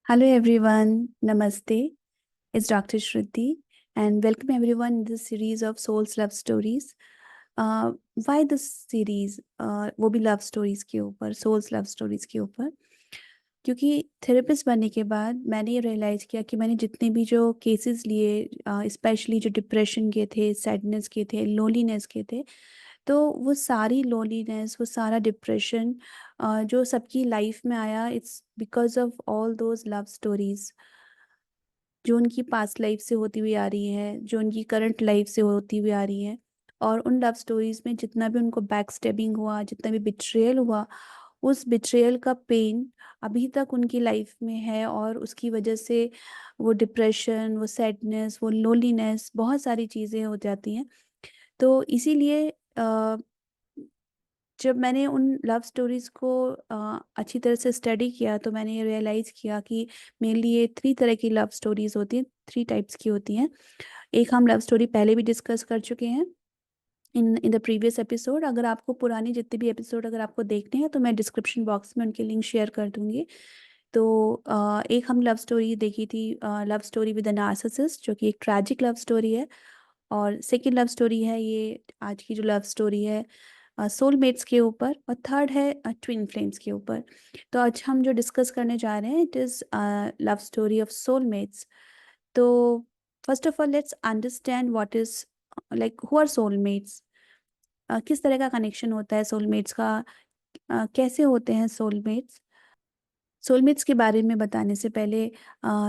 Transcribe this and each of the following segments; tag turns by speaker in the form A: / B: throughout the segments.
A: Hello everyone, Namaste. It's Dr. Shruti and welcome everyone in this series of Souls Love Stories. Uh, why this series? वो भी love stories के ऊपर, souls love stories के ऊपर। क्योंकि therapist बनने के बाद मैंने ये रियलाइज़ किया कि मैंने जितने भी जो केसेस लिए, स्पेशली जो डिप्रेशन के थे, सैडनेस के थे, लोनलीनेस के थे, तो वो सारी लोनलीनेस, वो सारा डिप्रेशन जो सबकी लाइफ में आया, it's because of all those love stories जो उनकी पास्ट लाइफ से होती हुई आ रही है, जो उनकी करंट लाइफ से होती हुई आ रही है। और उन लव स्टोरीज में जितना भी उनको बैक स्टेबिंग हुआ, जितना भी बिट्रेयल हुआ, उस बिट्रेयल का पेन अभी तक उनकी लाइफ में है और उसकी वजह से वो डिप्रेशन, वो सैडनेस, वो लोनलीनेस, बहुत सारी चीज़ें हो जाती हैं। तो इसीलिए जब मैंने उन लव स्टोरीज़ को अच्छी तरह से स्टडी किया तो मैंने ये रियलाइज़ किया कि मेनली ये 3 तरह की लव स्टोरीज़ होती हैं, 3 टाइप्स की होती हैं। एक हम लव स्टोरी पहले भी डिस्कस कर चुके हैं इन इन द प्रीवियस एपिसोड। अगर आपको पुराने जितने भी एपिसोड अगर आपको देखने हैं तो मैं डिस्क्रिप्शन बॉक्स में उनके लिंक शेयर कर दूँगी। तो एक हम लव स्टोरी देखी थी, love story with a narcissist, जो कि एक ट्रेजिक लव स्टोरी है। और सेकंड लव स्टोरी है ये आज की जो लव स्टोरी है, सोलमेट्स के ऊपर। और थर्ड है ट्विन फ्लेम्स के ऊपर। तो आज हम जो डिस्कस करने जा रहे हैं, it is love story of soulmates. तो first of all let's understand what is like who are soulmates. किस तरह का कनेक्शन होता है सोलमेट्स का, कैसे होते हैं सोलमेट्स। सोलमेट्स के बारे में बताने से पहले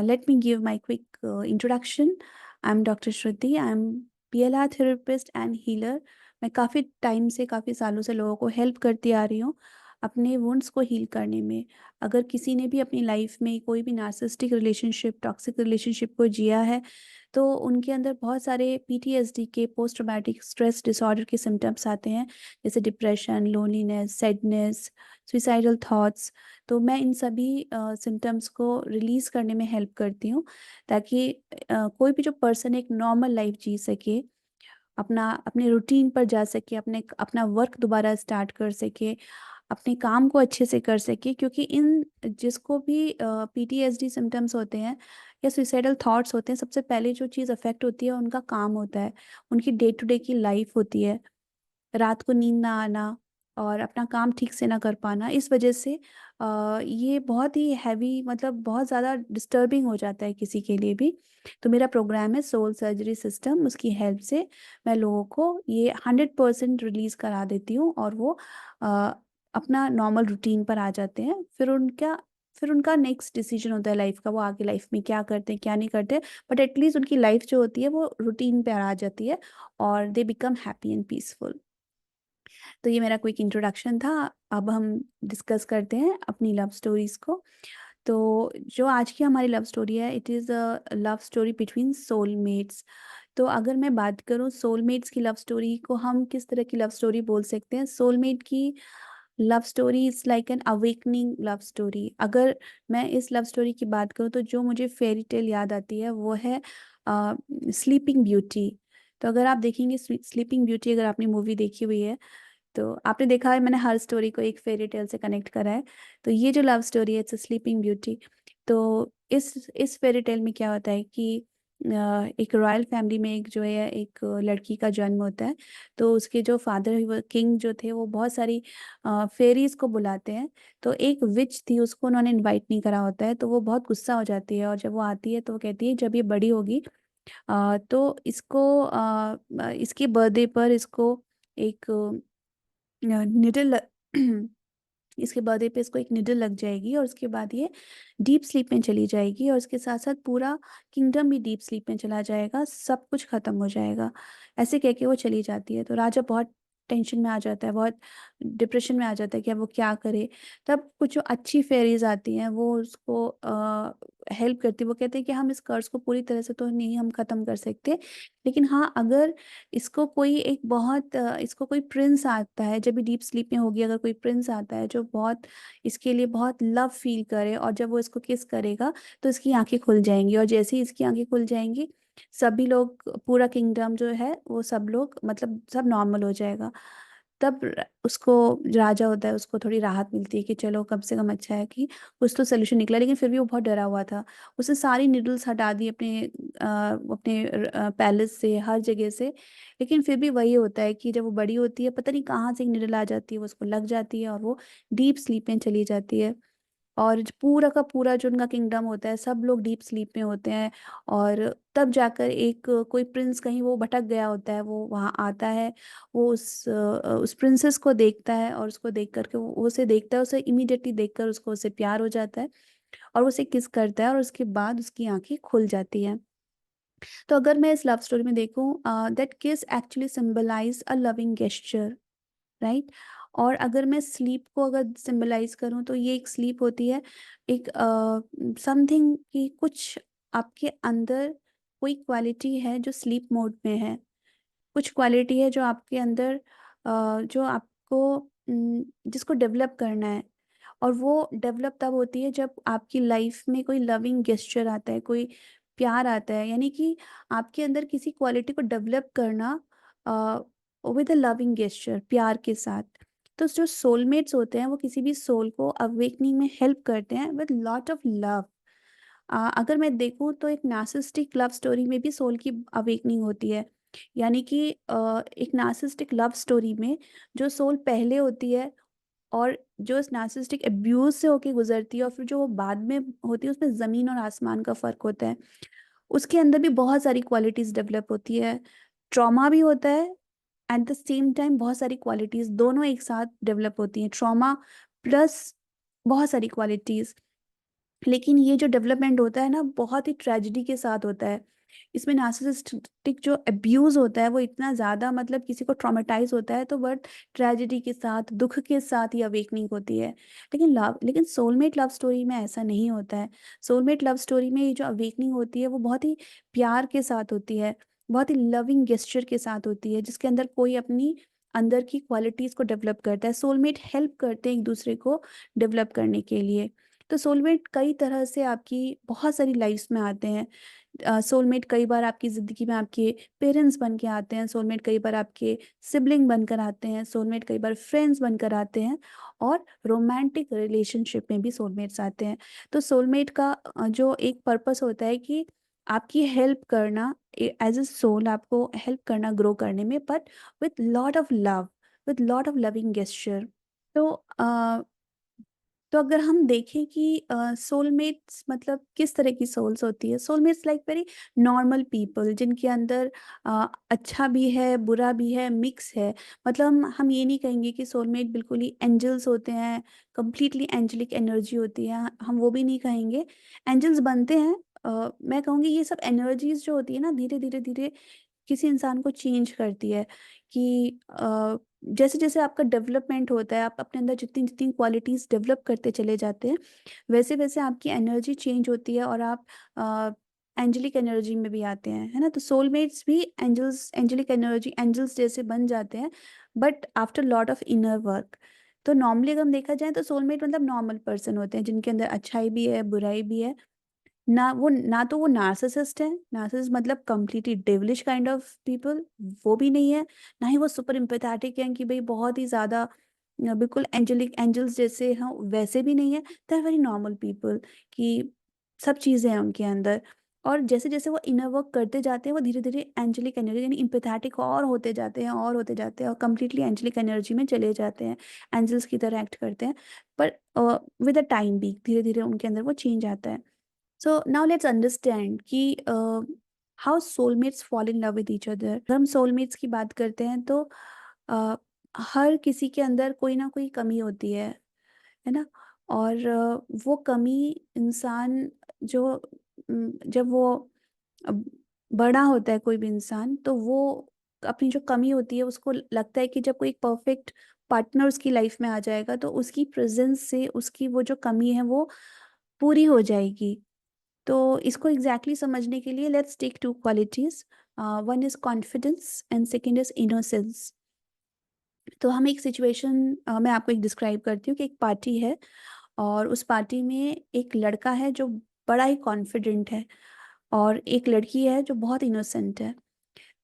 A: let me give my quick introduction. I am doctor Shruti, I am PLR therapist and healer. मैं काफ़ी टाइम से, काफ़ी सालों से लोगों को हेल्प करती आ रही हूँ अपने वुंड्स को हील करने में। अगर किसी ने भी अपनी लाइफ में कोई भी नार्सिसिस्टिक रिलेशनशिप, टॉक्सिक रिलेशनशिप को जिया है, तो उनके अंदर बहुत सारे पीटीएसडी के, पोस्ट ट्रॉमेटिक स्ट्रेस डिसऑर्डर के सिम्टम्स आते हैं, जैसे depression, loneliness, sadness, suicidal thoughts. तो मैं इन सभी सिम्टम्स को रिलीज़ करने में हेल्प करती हूँ, ताकि कोई भी जो पर्सन एक नॉर्मल लाइफ जी सके, अपने रूटीन पर जा सके, अपना वर्क दोबारा स्टार्ट कर सके, अपने काम को अच्छे से कर सके। क्योंकि इन जिसको भी पीटीएसडी सिम्टम्स होते हैं या सुइसाइडल थॉट्स होते हैं, सबसे पहले जो चीज़ अफेक्ट होती है उनका काम होता है, उनकी डे टू डे की लाइफ होती है। रात को नींद ना आना और अपना काम ठीक से ना कर पाना, इस वजह से ये बहुत ही हैवी, मतलब बहुत ज़्यादा डिस्टर्बिंग हो जाता है किसी के लिए भी। तो मेरा प्रोग्राम है सोल सर्जरी सिस्टम, उसकी हेल्प से मैं लोगों को ये 100% रिलीज़ करा देती हूँ और वो अ, अपना नॉर्मल रूटीन पर आ जाते हैं। फिर उनका नेक्स्ट डिसीजन होता है लाइफ का, वो आगे लाइफ में क्या करते हैं क्या नहीं करते, बट एटलीस्ट उनकी लाइफ जो होती है वो रूटीन पे आ जाती है और they become happy and peaceful. तो ये मेरा क्विक इंट्रोडक्शन था। अब हम डिस्कस करते हैं अपनी लव स्टोरीज को। तो जो आज की हमारी लव स्टोरी है, it is a love story between soulmates. तो अगर मैं बात करूँ सोलमेट्स की लव स्टोरी को, हम किस तरह की लव स्टोरी बोल सकते हैं। सोलमेट की love story is like an awakening love story. अगर मैं इस लव स्टोरी की बात करूँ तो जो मुझे फेरी टेल याद आती है वो है स्लीपिंग ब्यूटी। तो अगर आप देखेंगे स्लीपिंग ब्यूटी, अगर आपने मूवी देखी हुई है तो आपने देखा है, मैंने हर स्टोरी को एक फेरी टेल से कनेक्ट करा है। तो ये जो लव स्टोरी है, इट्स स्लीपिंग ब्यूटी। तो इस फेरी टेल में क्या होता है कि एक रॉयल फैमिली में एक जो है एक लड़की का जन्म होता है। तो उसके जो फादर किंग जो थे, वो बहुत सारी फेरीज को बुलाते हैं। तो एक विच थी, उसको उन्होंने इनवाइट नहीं करा होता है, तो वो बहुत गुस्सा हो जाती है। और जब वो आती है तो वो कहती है जब ये बड़ी होगी तो इसके बर्थडे पर इसको एक निडल इसके बर्थडे पे इसको एक निडल लग जाएगी और उसके बाद ये डीप स्लीप में चली जाएगी और उसके साथ साथ पूरा किंगडम भी डीप स्लीप में चला जाएगा, सब कुछ खत्म हो जाएगा। ऐसे कह के वो चली जाती है। तो राजा बहुत टेंशन में आ जाता है, बहुत डिप्रेशन में आ जाता है कि अब वो क्या करे। तब कुछ जो अच्छी फेरीज आती हैं वो उसको हेल्प करती है। वो कहते हैं कि हम इस कर्ज को पूरी तरह से तो नहीं हम ख़त्म कर सकते, लेकिन हाँ, अगर इसको कोई प्रिंस आता है, जब भी डीप स्लीप में होगी, अगर कोई प्रिंस आता है जो बहुत इसके लिए बहुत लव फील करे, और जब वो इसको किस करेगा तो इसकी आंखें खुल जाएंगी। और जैसे ही इसकी आंखें खुल जाएंगी, सभी लोग, पूरा किंगडम जो है वो सब लोग, मतलब सब नॉर्मल हो जाएगा। तब उसको राजा होता है, उसको थोड़ी राहत मिलती है कि चलो कम से कम अच्छा है कि कुछ तो सोल्यूशन निकला। लेकिन फिर भी वो बहुत डरा हुआ था। उसने सारी निडल्स हटा दी अपने पैलेस से, हर जगह से। लेकिन फिर भी वही होता है कि जब वो बड़ी होती है, पता नहीं कहाँ से एक निडल आ जाती है, वो उसको लग जाती है और वो डीप स्लीप में चली जाती है। और पूरा का पूरा जो उनका किंगडम होता है, सब लोग डीप स्लीप में होते हैं। और तब जाकर एक कोई प्रिंस, कहीं वो भटक गया होता है, वो वहाँ आता है। वो उस प्रिंसेस को देखता है, और उसको देख करके वो उसे देखता है, उसे इमीडिएटली देखकर उसको उससे प्यार हो जाता है। और वो उसे किस करता है, और उसके बाद उसकी आंखें खुल जाती है। तो अगर मैं इस लव स्टोरी में देखूं, that kiss actually symbolize a loving gesture, right. और अगर मैं स्लीप को अगर सिंबलाइज करूं, तो ये एक स्लीप होती है, एक समथिंग कि कुछ आपके अंदर कोई क्वालिटी है जो स्लीप मोड में है। कुछ क्वालिटी है जो आपके अंदर जो आपको जिसको डेवलप करना है। और वो डेवलप तब होती है जब आपकी लाइफ में कोई लविंग गेस्चर आता है, कोई प्यार आता है। यानी कि आपके अंदर किसी क्वालिटी को डेवलप करना विद अ लविंग गेस्चर, प्यार के साथ। तो जो सोलमेट्स होते हैं, वो किसी भी सोल को अवेकनिंग में हेल्प करते हैं विद लॉट ऑफ लव। अगर मैं देखूं तो एक नार्सिसिस्टिक लव स्टोरी में भी सोल की अवेकनिंग होती है। यानी कि एक नार्सिसिस्टिक लव स्टोरी में जो सोल पहले होती है, और जो इस नार्सिसिस्टिक अब्यूज से होके गुजरती है, और फिर जो वो बाद में होती है, उसमें जमीन और आसमान का फर्क होता है। उसके अंदर भी बहुत सारी क्वालिटीज डेवलप होती है। ट्रॉमा भी होता है, एट द सेम टाइम बहुत सारी क्वालिटीज दोनों एक साथ डेवलप होती हैं, ट्रॉमा प्लस बहुत सारी क्वालिटीज। लेकिन ये जो डेवलपमेंट होता है ना, बहुत ही ट्रेजिडी के साथ होता है। इसमें नार्सिसिस्टिक जो अब्यूज होता है वो इतना ज्यादा, मतलब किसी को ट्रॉमेटाइज होता है, तो बट ट्रेजिडी के साथ, दुख के साथ ही अवेकनिंग होती है। लेकिन सोलमेट लव स्टोरी में ऐसा नहीं होता है। सोलमेट लव स्टोरी में ये जो अवेकनिंग होती है, वो बहुत ही प्यार के साथ होती है, बहुत ही लविंग गेस्चर के साथ होती है, जिसके अंदर कोई अपनी अंदर की क्वालिटीज को डेवलप करता है। सोलमेट हेल्प करते हैं एक दूसरे को डेवलप करने के लिए। तो सोलमेट कई तरह से आपकी बहुत सारी लाइफ्स में आते हैं। सोलमेट कई बार आपकी ज़िंदगी में आपके पेरेंट्स बन के आते हैं। सोलमेट कई बार आपके सिबलिंग बनकर आते हैं। सोलमेट कई बार फ्रेंड्स बनकर आते हैं। और रोमांटिक रिलेशनशिप में भी सोलमेट्स आते हैं। तो सोलमेट का जो एक पर्पस होता है कि आपकी हेल्प करना, एज अ सोल आपको हेल्प करना ग्रो करने में, but with lot of love, with lot of loving gesture. तो तो अगर हम देखें कि सोलमेट्स मतलब किस तरह की सोल्स होती है, soulmates like very normal people, जिनके अंदर अच्छा भी है, बुरा भी है, मिक्स है। मतलब हम ये नहीं कहेंगे कि सोलमेट बिल्कुल ही एंजल्स होते हैं, कंप्लीटली एंजलिक एनर्जी होती है, हम वो भी नहीं कहेंगे। एंजल्स बनते हैं। मैं कहूँगी ये सब एनर्जीज जो होती है ना, धीरे धीरे धीरे किसी इंसान को चेंज करती है। कि जैसे जैसे आपका डेवलपमेंट होता है, आप अपने अंदर जितनी जितनी क्वालिटीज डेवलप करते चले जाते हैं, वैसे वैसे आपकी एनर्जी चेंज होती है, और आप एंजलिक एनर्जी में भी आते हैं, है ना। तो सोलमेट्स भी एंजल्स, एंजलिक एनर्जी, एंजल्स जैसे बन जाते हैं, but after lot of inner work. तो नॉर्मली अगर हम देखा जाए, तो सोलमेट मतलब नॉर्मल पर्सन होते हैं, जिनके अंदर अच्छाई भी है, बुराई भी है। ना तो वो नार्सिसिस्ट है, नार्सिसिस्ट मतलब completely devilish kind of people, वो भी नहीं है। ना ही वो सुपर एम्पैथेटिक हैं कि भाई बहुत ही ज्यादा बिल्कुल एंजलिक एंजल्स जैसे हैं, वैसे भी नहीं है। They are very normal people, कि सब चीजें हैं उनके अंदर। और जैसे जैसे वो इनर वर्क करते जाते हैं, वो धीरे धीरे एंजलिक एनर्जी यानी इम्पैथेटिक और होते जाते हैं, और होते जाते हैं, और कंप्लीटली एंजलिक एनर्जी में चले जाते हैं, एंजल्स की तरह एक्ट करते हैं। पर विद अ टाइम भी धीरे धीरे उनके अंदर वो चेंज आता है। सो नाउ लेट्स अंडरस्टैंड कि how soulmates fall in love with each other. अगर हम सोलमेट्स की बात करते हैं, तो uh, हर किसी के अंदर कोई ना कोई कमी होती है ना। और वो कमी इंसान जो जब वो अब बड़ा होता है कोई भी इंसान, तो वो अपनी जो कमी होती है, उसको लगता है कि जब कोई एक परफेक्ट पार्टनर उसकी लाइफ में आ जाएगा, तो उसकी प्रेजेंस से उसकी वो जो कमी है वो पूरी हो जाएगी। तो इसको एग्जैक्टली समझने के लिए let's take two qualities. One is confidence and second is innocence. तो हम एक सिचुएशन, मैं आपको एक डिस्क्राइब करती हूँ कि एक पार्टी है, और उस पार्टी में एक लड़का है जो बड़ा ही कॉन्फिडेंट है, और एक लड़की है जो बहुत इनोसेंट है।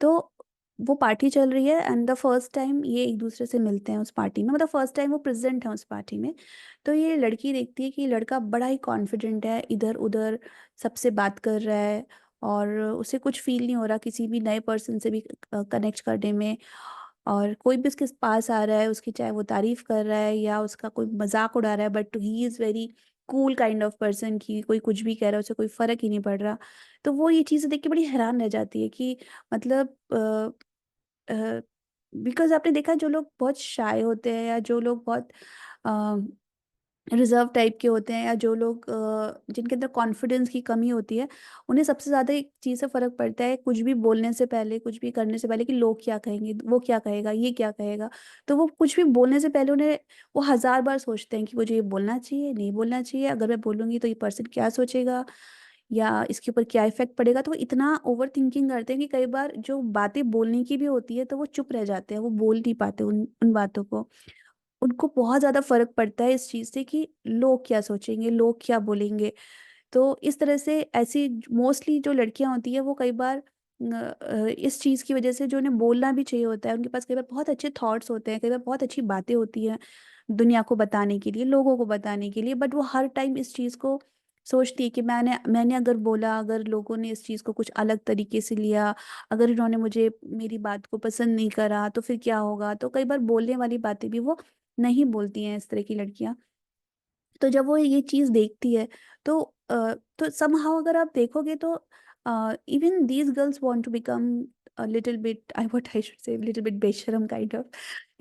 A: तो वो पार्टी चल रही है एंड द फर्स्ट टाइम ये एक दूसरे से मिलते हैं उस पार्टी में, मतलब फर्स्ट टाइम वो प्रेजेंट है उस पार्टी में। तो ये लड़की देखती है कि लड़का बड़ा ही कॉन्फिडेंट है, इधर उधर सबसे बात कर रहा है और उसे कुछ फील नहीं हो रहा किसी भी नए पर्सन से भी कनेक्ट करने में। और कोई भी उसके पास आ रहा है उसकी, चाहे वो तारीफ कर रहा है या उसका कोई मजाक उड़ा रहा है, but he is very cool kind of person की कोई कुछ भी कह रहा है उसे कोई फर्क ही नहीं पड़ रहा। तो वो ये चीज़ें देख के बड़ी हैरान रह जाती है कि मतलब बिकॉज आपने देखा जो लोग बहुत शाय होते हैं या जो लोग बहुत रिजर्व टाइप के होते हैं या जो लोग जिनके अंदर कॉन्फिडेंस की कमी होती है, उन्हें सबसे ज़्यादा एक चीज़ से फ़र्क पड़ता है कुछ भी बोलने से पहले, कुछ भी करने से पहले कि लोग क्या कहेंगे, वो क्या कहेगा, ये क्या कहेगा। तो वो कुछ भी बोलने से पहले उन्हें वो हज़ार बार सोचते हैं कि मुझे ये बोलना चाहिए, नहीं बोलना चाहिए, अगर मैं बोलूँगी तो ये पर्सन क्या सोचेगा या इसके ऊपर क्या इफेक्ट पड़ेगा। तो वो इतना ओवर थिंकिंग करते हैं कि कई बार जो बातें बोलने की भी होती है तो वो चुप रह जाते हैं, वो बोल नहीं पाते उन उन बातों को। उनको बहुत ज्यादा फर्क पड़ता है इस चीज से कि लोग क्या सोचेंगे, लोग क्या बोलेंगे। तो इस तरह से ऐसी मोस्टली जो लड़कियां होती है वो कई बार इस चीज की वजह से, जो उन्हें बोलना भी चाहिए होता है, उनके पास कई बार बहुत अच्छे थॉट्स होते हैं, कई बार बहुत अच्छी बातें होती हैं दुनिया को बताने के लिए, लोगों को बताने के लिए, बट वो हर टाइम इस चीज को सोचती है कि मैंने अगर बोला, अगर लोगों ने इस चीज को कुछ अलग तरीके से लिया, अगर इन्होंने मुझे मेरी बात को पसंद नहीं करा तो फिर क्या होगा। तो कई बार बोलने वाली बातें भी वो नहीं बोलती हैं इस तरह की लड़कियां। तो जब वो ये चीज देखती है तो तो समहाउ अगर आप देखोगे तो even these girls want to become little bit, I what I should say, little bit बेशरम kind of,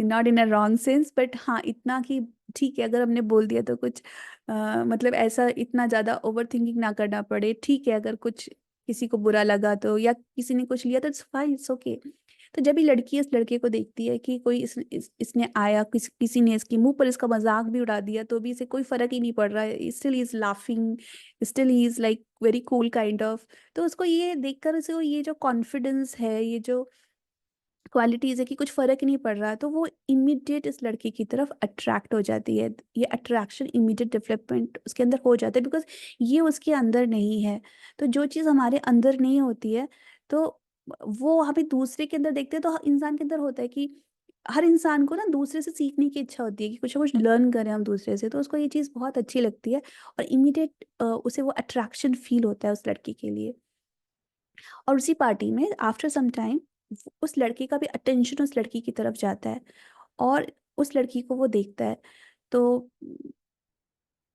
A: not in a wrong sense, but हाँ इतना कि ठीक है अगर हमने बोल दिया तो कुछ मतलब ऐसा इतना ज्यादा ओवर थिंकिंग ना करना पड़े। ठीक है अगर कुछ किसी को बुरा लगा तो, या किसी ने कुछ लिया तो इट्स फाइन, इट्स ओके। तो जब ये लड़की इस लड़के को देखती है कि कोई इसने आया, किसी ने इसके मुंह पर इसका मजाक भी उड़ा दिया तो भी इसे कोई फर्क ही नहीं पड़ रहा है, still is laughing, still he is like very cool kind of. तो उसको ये देखकर उसे ये जो कॉन्फिडेंस है, ये जो क्वालिटीज है कि कुछ फर्क ही नहीं पड़ रहा है, तो वो इमीडिएट इस लड़की की तरफ अट्रैक्ट हो जाती है। ये अट्रैक्शन इमीडिएट डेवलपमेंट उसके अंदर हो जाता है, बिकॉज ये उसके अंदर नहीं है। तो जो चीज़ हमारे अंदर नहीं होती है तो वो हमें दूसरे के अंदर देखते हैं। तो इंसान के अंदर होता है कि हर इंसान को ना दूसरे से सीखने की इच्छा होती है कि कुछ ना कुछ लर्न करें हम दूसरे से, तो उसको ये चीज़ बहुत अच्छी लगती है और इमीडिएट उसे वो अट्रैक्शन फील होता है उस लड़की के लिए। और उसी पार्टी में आफ्टर सम टाइम उस लड़के का भी अटेंशन उस लड़की की तरफ जाता है और उस लड़की को वो देखता है। तो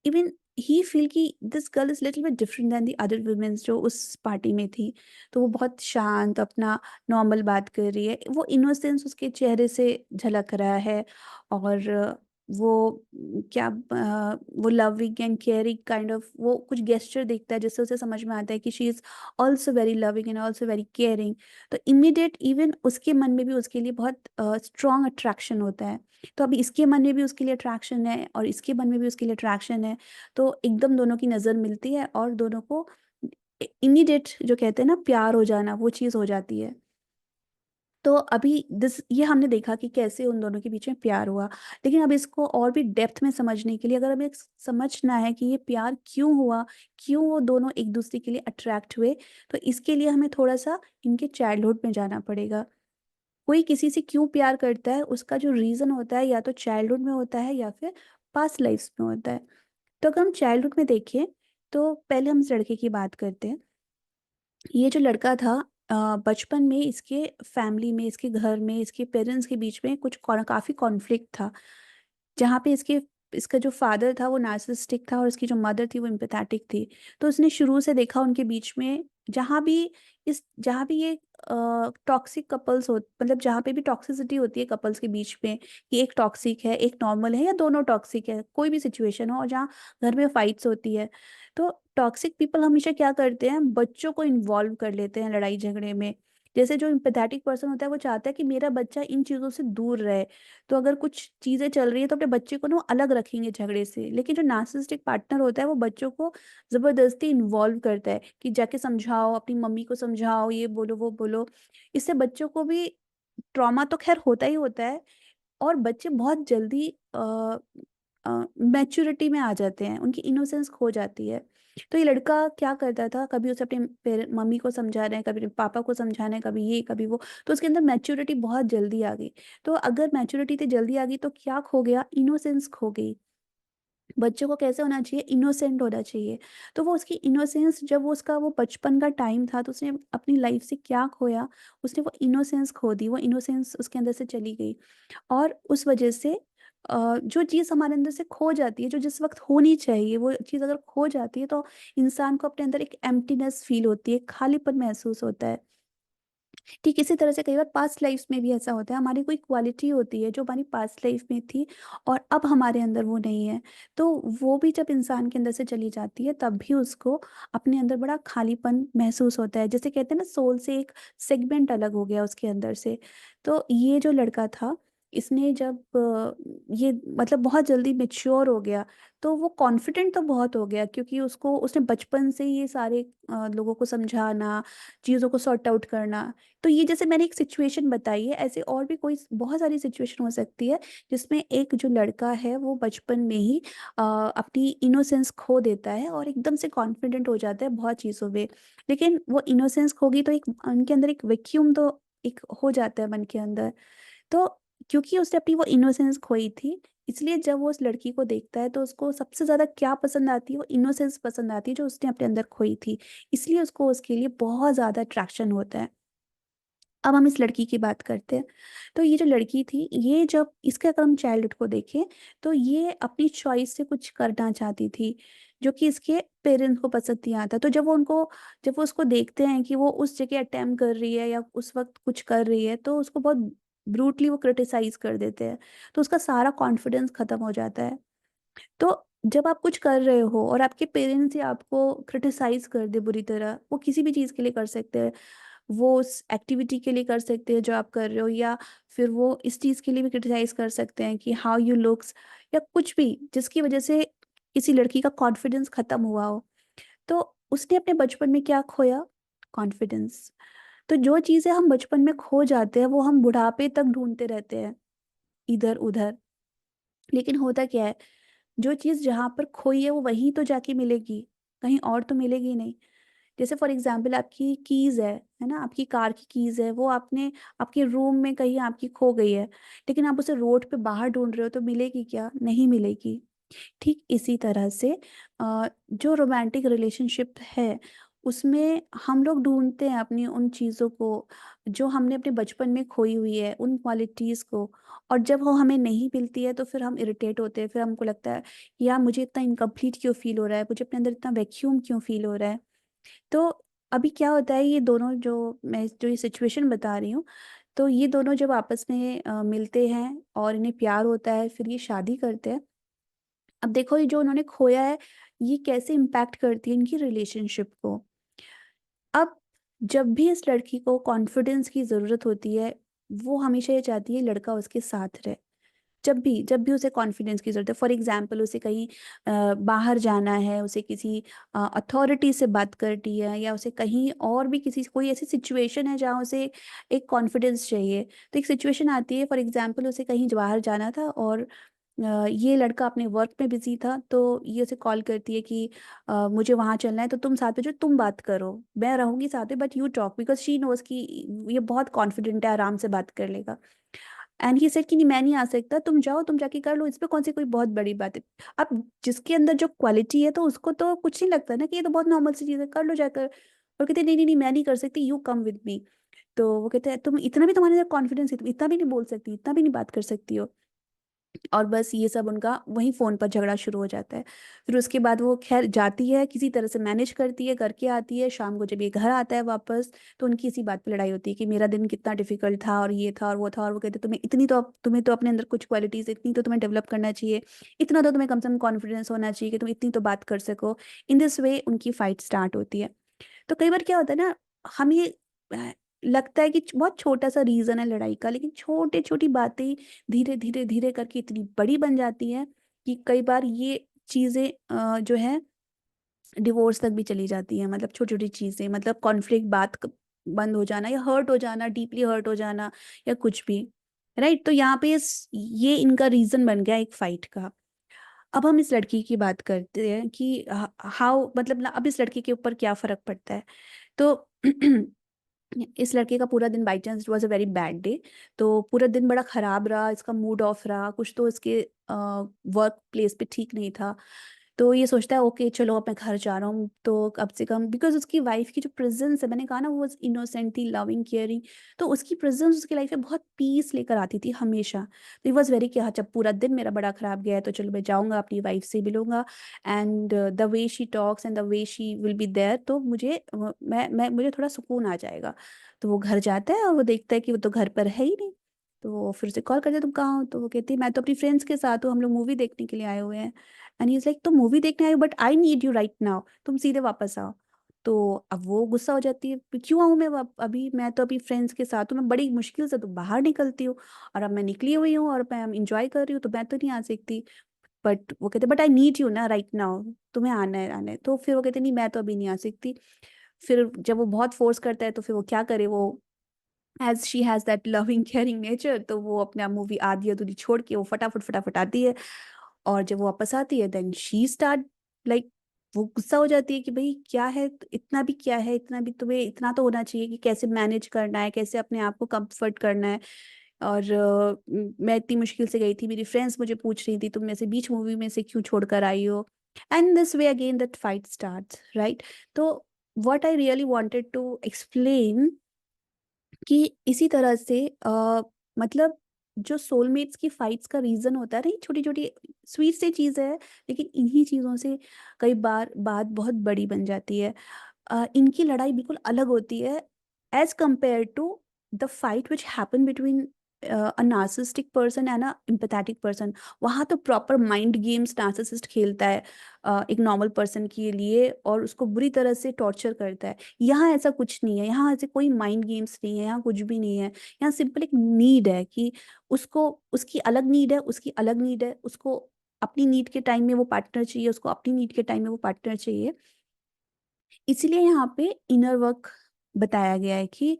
A: इवन ही फील कि this girl is little bit different than the other womens जो उस पार्टी में थी। तो वो बहुत शांत अपना नॉर्मल बात कर रही है, वो इनोसेंस उसके चेहरे से झलक रहा है। और वो क्या वो loving and caring kind of वो कुछ गेस्चर देखता है जिससे उसे समझ में आता है कि she is also very loving and also very caring. तो इमीडिएट इवन उसके मन में भी उसके लिए बहुत स्ट्रॉन्ग अट्रैक्शन होता है। तो अभी इसके मन में भी उसके लिए अट्रैक्शन है और इसके मन में भी उसके लिए अट्रैक्शन है। तो एकदम दोनों की नजर मिलती है और दोनों को इमीडिएट जो कहते हैं ना प्यार हो जाना, वो चीज हो जाती है। तो अभी दिस ये हमने देखा कि कैसे उन दोनों के बीच में प्यार हुआ। लेकिन अब इसको और भी डेप्थ में समझने के लिए अगर हमें समझना है कि ये प्यार क्यों हुआ, क्यों वो दोनों एक दूसरे के लिए अट्रैक्ट हुए, तो इसके लिए हमें थोड़ा सा इनके चाइल्डहुड में जाना पड़ेगा। कोई किसी से क्यों प्यार करता है उसका जो रीजन होता है या तो चाइल्डहुड में होता है या फिर पास्ट लाइफ में होता है। तो अगर हम चाइल्डहुड में देखें तो पहले हम इस लड़के की बात करते हैं। ये जो लड़का था बचपन में इसके फैमिली में, इसके घर में, इसके पेरेंट्स के बीच में कुछ काफी कॉन्फ्लिक्ट था। जहाँ पे इसका जो फादर था वो नार्सिसिस्टिक था और इसकी जो मदर थी वो एम्पैथेटिक थी। तो उसने शुरू से देखा उनके बीच में, जहाँ भी ये टॉक्सिक कपल्स हो, मतलब जहाँ पे भी टॉक्सिसिटी होती है कपल्स के बीच में, कि एक टॉक्सिक है एक नॉर्मल है या दोनों टॉक्सिक है, कोई भी सिचुएशन हो और जहाँ घर में फाइट्स होती है, तो टॉक्सिक पीपल हमेशा क्या करते हैं, बच्चों को इन्वॉल्व कर लेते हैं लड़ाई झगड़े में। जैसे जो एम्पैथेटिक पर्सन होता है वो चाहता है कि मेरा बच्चा इन चीजों से दूर रहे। तो अगर कुछ चीजें चल रही है तो अपने बच्चे को ना वो अलग रखेंगे झगड़े से। लेकिन जो नार्सिसिस्टिक पार्टनर होता है वो बच्चों को जबरदस्ती इन्वॉल्व करता है कि जाके समझाओ, अपनी मम्मी को समझाओ, ये बोलो वो बोलो। इससे बच्चों को भी ट्रॉमा तो खैर होता ही होता है और बच्चे बहुत जल्दी मैच्योरिटी में आ जाते हैं, उनकी इनोसेंस खो जाती है। तो ये लड़का क्या करता था, कभी उसे अपने मम्मी को समझा रहे हैं, कभी पापा को समझाना है, कभी ये कभी वो, तो उसके अंदर मैच्योरिटी बहुत जल्दी आ गई। तो अगर मैच्योरिटी इतनी जल्दी आ गई तो क्या खो गया, इनोसेंस खो गई। बच्चों को कैसे होना चाहिए, इनोसेंट होना चाहिए। तो वो उसकी इनोसेंस, जब वो उसका वो बचपन का टाइम था, तो उसने अपनी लाइफ से क्या खोया, उसने वो इनोसेंस खो दी, वो इनोसेंस उसके अंदर से चली गई। और उस वजह से जो चीज़ हमारे अंदर से खो जाती है, जो जिस वक्त होनी चाहिए, वो चीज़ अगर खो जाती है तो इंसान को अपने अंदर एक एम्प्टीनेस फील होती है, खालीपन महसूस होता है। ठीक इसी तरह से कई बार पास्ट लाइफ में भी ऐसा होता है, हमारी कोई क्वालिटी होती है जो हमारी पास्ट लाइफ में थी और अब हमारे अंदर वो नहीं है। तो वो भी जब इंसान के अंदर से चली जाती है तब भी उसको अपने अंदर बड़ा खालीपन महसूस होता है। जैसे कहते हैं ना, सोल से एक सेगमेंट अलग हो गया उसके अंदर से। तो ये जो लड़का था, इसने जब ये मतलब बहुत जल्दी मेच्योर हो गया, तो वो कॉन्फिडेंट तो बहुत हो गया, क्योंकि उसको उसने बचपन से ये सारे लोगों को समझाना, चीज़ों को सॉर्ट आउट करना। तो ये जैसे मैंने एक सिचुएशन बताई है, ऐसे और भी कोई बहुत सारी सिचुएशन हो सकती है जिसमें एक जो लड़का है वो बचपन में ही अपनी इनोसेंस खो देता है और एकदम से कॉन्फिडेंट हो जाता है बहुत चीज़ों में। लेकिन वो इनोसेंस खो गई तो एक उनके अंदर एक वैक्यूम तो एक हो जाता है मन के अंदर। तो क्योंकि उसने अपनी वो इनोसेंस खोई थी, इसलिए जब वो उस लड़की को देखता है तो उसको सबसे ज्यादा क्या पसंद आती है, वो इनोसेंस पसंद आती है जो उसने अपने अंदर खोई थी। इसलिए उसको उसके लिए बहुत ज्यादा अट्रैक्शन होता है। अब हम इस लड़की की बात करते हैं। तो ये जो लड़की थी, ये जब इसके अगर हम चाइल्डहुड को देखें, तो ये अपनी चॉइस से कुछ करना चाहती थी जो कि इसके पेरेंट्स को पसंद नहीं आता। तो जब वो उसको देखते हैं कि वो उस जगह अटेम्प्ट कर रही है या उस वक्त कुछ कर रही है, तो उसको बहुत ब्रूटली वो क्रिटिसाइज कर देते हैं। तो उसका सारा कॉन्फिडेंस खत्म हो जाता है। तो जब आप कुछ कर रहे हो और आपके पेरेंट्स ही आपको क्रिटिसाइज कर दे बुरी तरह, वो किसी भी चीज़ के लिए कर सकते हैं। वो उस एक्टिविटी के लिए कर सकते हैं जो आप कर रहे हो, या फिर वो इस चीज़ के लिए भी क्रिटिसाइज कर सकते हैं कि हाउ यू लुक्स, या कुछ भी जिसकी वजह से किसी लड़की का कॉन्फिडेंस खत्म हुआ हो। तो उसने अपने बचपन में क्या खोया, कॉन्फिडेंस। तो जो चीज़ें हम बचपन में खो जाते हैं वो हम बुढ़ापे तक ढूंढते रहते हैं इधर उधर। लेकिन होता क्या है, जो चीज़ जहाँ पर खोई है वो वहीं तो जाके मिलेगी, कहीं और तो मिलेगी नहीं। जैसे फॉर एग्जाम्पल आपकी कीज है ना, आपकी कार की कीज है, वो आपने आपके रूम में कहीं आपकी खो गई है, लेकिन आप उसे रोड पे बाहर ढूंढ रहे हो तो मिलेगी क्या, नहीं मिलेगी। ठीक इसी तरह से जो रोमांटिक रिलेशनशिप है उसमें हम लोग ढूंढते हैं अपनी उन चीज़ों को जो हमने अपने बचपन में खोई हुई है, उन क्वालिटीज़ को। और जब वो हमें नहीं मिलती है तो फिर हम इरिटेट होते हैं, फिर हमको लगता है कि यार मुझे इतना इनकम्प्लीट क्यों फील हो रहा है, मुझे अपने अंदर इतना वैक्यूम क्यों फील हो रहा है। तो अभी क्या होता है, ये दोनों जो ये सिचुएशन बता रही हूँ, तो ये दोनों जब आपस में मिलते हैं और इन्हें प्यार होता है, फिर ये शादी करते हैं। अब देखो ये जो उन्होंने खोया है, ये कैसे इम्पैक्ट करती है इनकी रिलेशनशिप को। अब जब भी इस लड़की को कॉन्फिडेंस की ज़रूरत होती है, वो हमेशा ये चाहती है लड़का उसके साथ रहे। जब भी उसे कॉन्फिडेंस की ज़रूरत है, फॉर एग्जाम्पल उसे कहीं बाहर जाना है, उसे किसी अथॉरिटी से बात करनी है, या उसे कहीं और भी किसी कोई ऐसी सिचुएशन है जहाँ उसे एक कॉन्फिडेंस चाहिए। तो एक सिचुएशन आती है, फॉर एग्जाम्पल उसे कहीं बाहर जाना था और ये लड़का अपने वर्क में बिजी था, तो ये उसे कॉल करती है कि मुझे वहाँ चलना है, तो तुम साथ में जो तुम बात करो, मैं रहूंगी साथ में but you talk, because she knows कि ये बहुत कॉन्फिडेंट है, आराम से बात कर लेगा। एंड ही सेड कि नहीं मैं नहीं आ सकता, तुम जाओ, तुम जाके कर लो, इस पे कौन सी कोई बहुत बड़ी बात है। अब जिसके अंदर जो क्वालिटी है तो उसको तो कुछ नहीं लगता ना कि ये तो बहुत नॉर्मल सी चीज़ है, कर लो जाकर। और कहते नहीं नहीं नहीं मैं नहीं कर सकती, यू कम विद मी। तो वो कहते हैं तुम इतना भी, तुम्हारे अंदर कॉन्फिडेंस है, तुम इतना भी नहीं बोल सकती, इतना भी नहीं बात कर सकती हो। और बस ये सब उनका वहीं फोन पर झगड़ा शुरू हो जाता है। फिर उसके बाद वो खैर जाती है, किसी तरह से मैनेज करती है, करके आती है। शाम को जब ये घर आता है वापस, तो उनकी इसी बात पे लड़ाई होती है कि मेरा दिन कितना डिफिकल्ट था और ये था और वो था। और वो कहते तुम्हें तो अपने अंदर कुछ क्वालिटीज इतनी तो तुम्हें डेवलप करना चाहिए, इतना तो तुम्हें कम से कम कॉन्फिडेंस होना चाहिए कि तुम इतनी तो बात कर सको। इन दिस वे उनकी फाइट स्टार्ट होती है। तो कई बार क्या होता है ना, हम ये लगता है कि बहुत छोटा सा रीजन है लड़ाई का, लेकिन छोटी छोटी बातें ही धीरे धीरे धीरे करके इतनी बड़ी बन जाती हैं कि कई बार ये चीजें जो है डिवोर्स तक भी चली जाती हैं। मतलब छोटी छोटी चीजें, मतलब कॉन्फ्लिक्ट, बंद हो जाना या हर्ट हो जाना, डीपली हर्ट हो जाना, या कुछ भी। राइट, तो यहाँ पे ये इनका रीजन बन गया एक फाइट का। अब हम इस लड़की की बात करते हैं कि हाउ, मतलब अब इस लड़की के ऊपर क्या फर्क पड़ता है। तो इस लड़के का पूरा दिन, by chance it was a very bad day, तो पूरा दिन बड़ा खराब रहा, इसका मूड ऑफ रहा, कुछ तो इसके वर्क प्लेस पे ठीक नहीं था। तो ये सोचता है ओके चलो अब मैं घर जा रहा हूँ, तो कम से कम बिकॉज उसकी वाइफ की जो प्रेजेंस है, मैंने कहा ना वो इनोसेंट थी, लविंग, केयरिंग, तो उसकी प्रेजेंस उसकी लाइफ में बहुत पीस लेकर आती थी हमेशा। तो ही वॉज वेरी कि हाँ जब पूरा दिन मेरा बड़ा खराब गया है तो चलो मैं जाऊँगा अपनी वाइफ से मिलूंगा, and the way she talks and the way she will be there, तो मुझे मैं मुझे थोड़ा सुकून आ जाएगा। तो वो घर जाता है और वो देखता है कि वो तो घर पर है ही नहीं। तो वो फिर से कॉल करते हैं, तुम कहाँ हो? तो वो कहती है मैं तो अपनी फ्रेंड्स के साथ हूँ, हम लोग मूवी देखने के लिए आए हुए हैं। एंड ही इज लाइक तुम मूवी देखने आए हो but I need you right now, तुम सीधे वापस आओ। तो अब वो गुस्सा हो जाती है, क्यों आऊँ मैं अभी, मैं तो अभी फ्रेंड्स के साथ हूँ, मैं बड़ी मुश्किल से तो बाहर निकलती हूँ, और अब मैं निकली हुई हूँ और मैं इंजॉय कर रही हूँ, तो मैं तो नहीं आ सकती। बट वो कहते बट आई नीड यू ना राइट नाउ, तुम्हें आना है, आना है। तो फिर वो कहते नहीं मैं तो अभी नहीं आ सकती। फिर जब वो बहुत फोर्स करता है तो फिर वो क्या करे, वो as she has that loving caring nature, तो वो अपना मूवी आधी अधूरी छोड़ के वो फटाफट फटाफट आती है। और जब वो वापस आती है देन शी स्टार्ट लाइक, वो गुस्सा हो जाती है कि भाई क्या है, इतना भी क्या है, इतना भी तुम्हें इतना तो होना चाहिए कि कैसे मैनेज करना है, कैसे अपने आप को कंफर्ट करना है। और मैं इतनी मुश्किल से गई थी, मेरी फ्रेंड्स मुझे पूछ रही थी तुम में से बीच मूवी में से क्यों छोड़ कर आई हो। And this way again that fight starts, right. तो what I really wanted to explain कि इसी तरह से मतलब जो सोलमेट्स की फाइट्स का रीजन होता है ना, छोटी छोटी स्वीट से चीजें है, लेकिन इन्हीं चीजों से कई बार बात बहुत बड़ी बन जाती है। इनकी लड़ाई बिल्कुल अलग होती है as compare to the fight which happen between a narcissistic person and a empathetic person. वहाँ तो प्रॉपर माइंड गेम्स नार्सिसिस्ट खेलता है एक नॉर्मल पर्सन के लिए, और उसको बुरी तरह से टॉर्चर करता है। यहाँ ऐसा कुछ नहीं है, यहाँ ऐसे कोई माइंड गेम्स नहीं है, यहाँ कुछ भी नहीं है। यहाँ सिंपल एक नीड है कि उसको, उसकी अलग नीड है, उसकी अलग नीड है, उसको अपनी नीड के टाइम में वो पार्टनर चाहिए, उसको अपनी नीड के टाइम में वो पार्टनर चाहिए। इसीलिए यहाँ पे इनर वर्क बताया गया है कि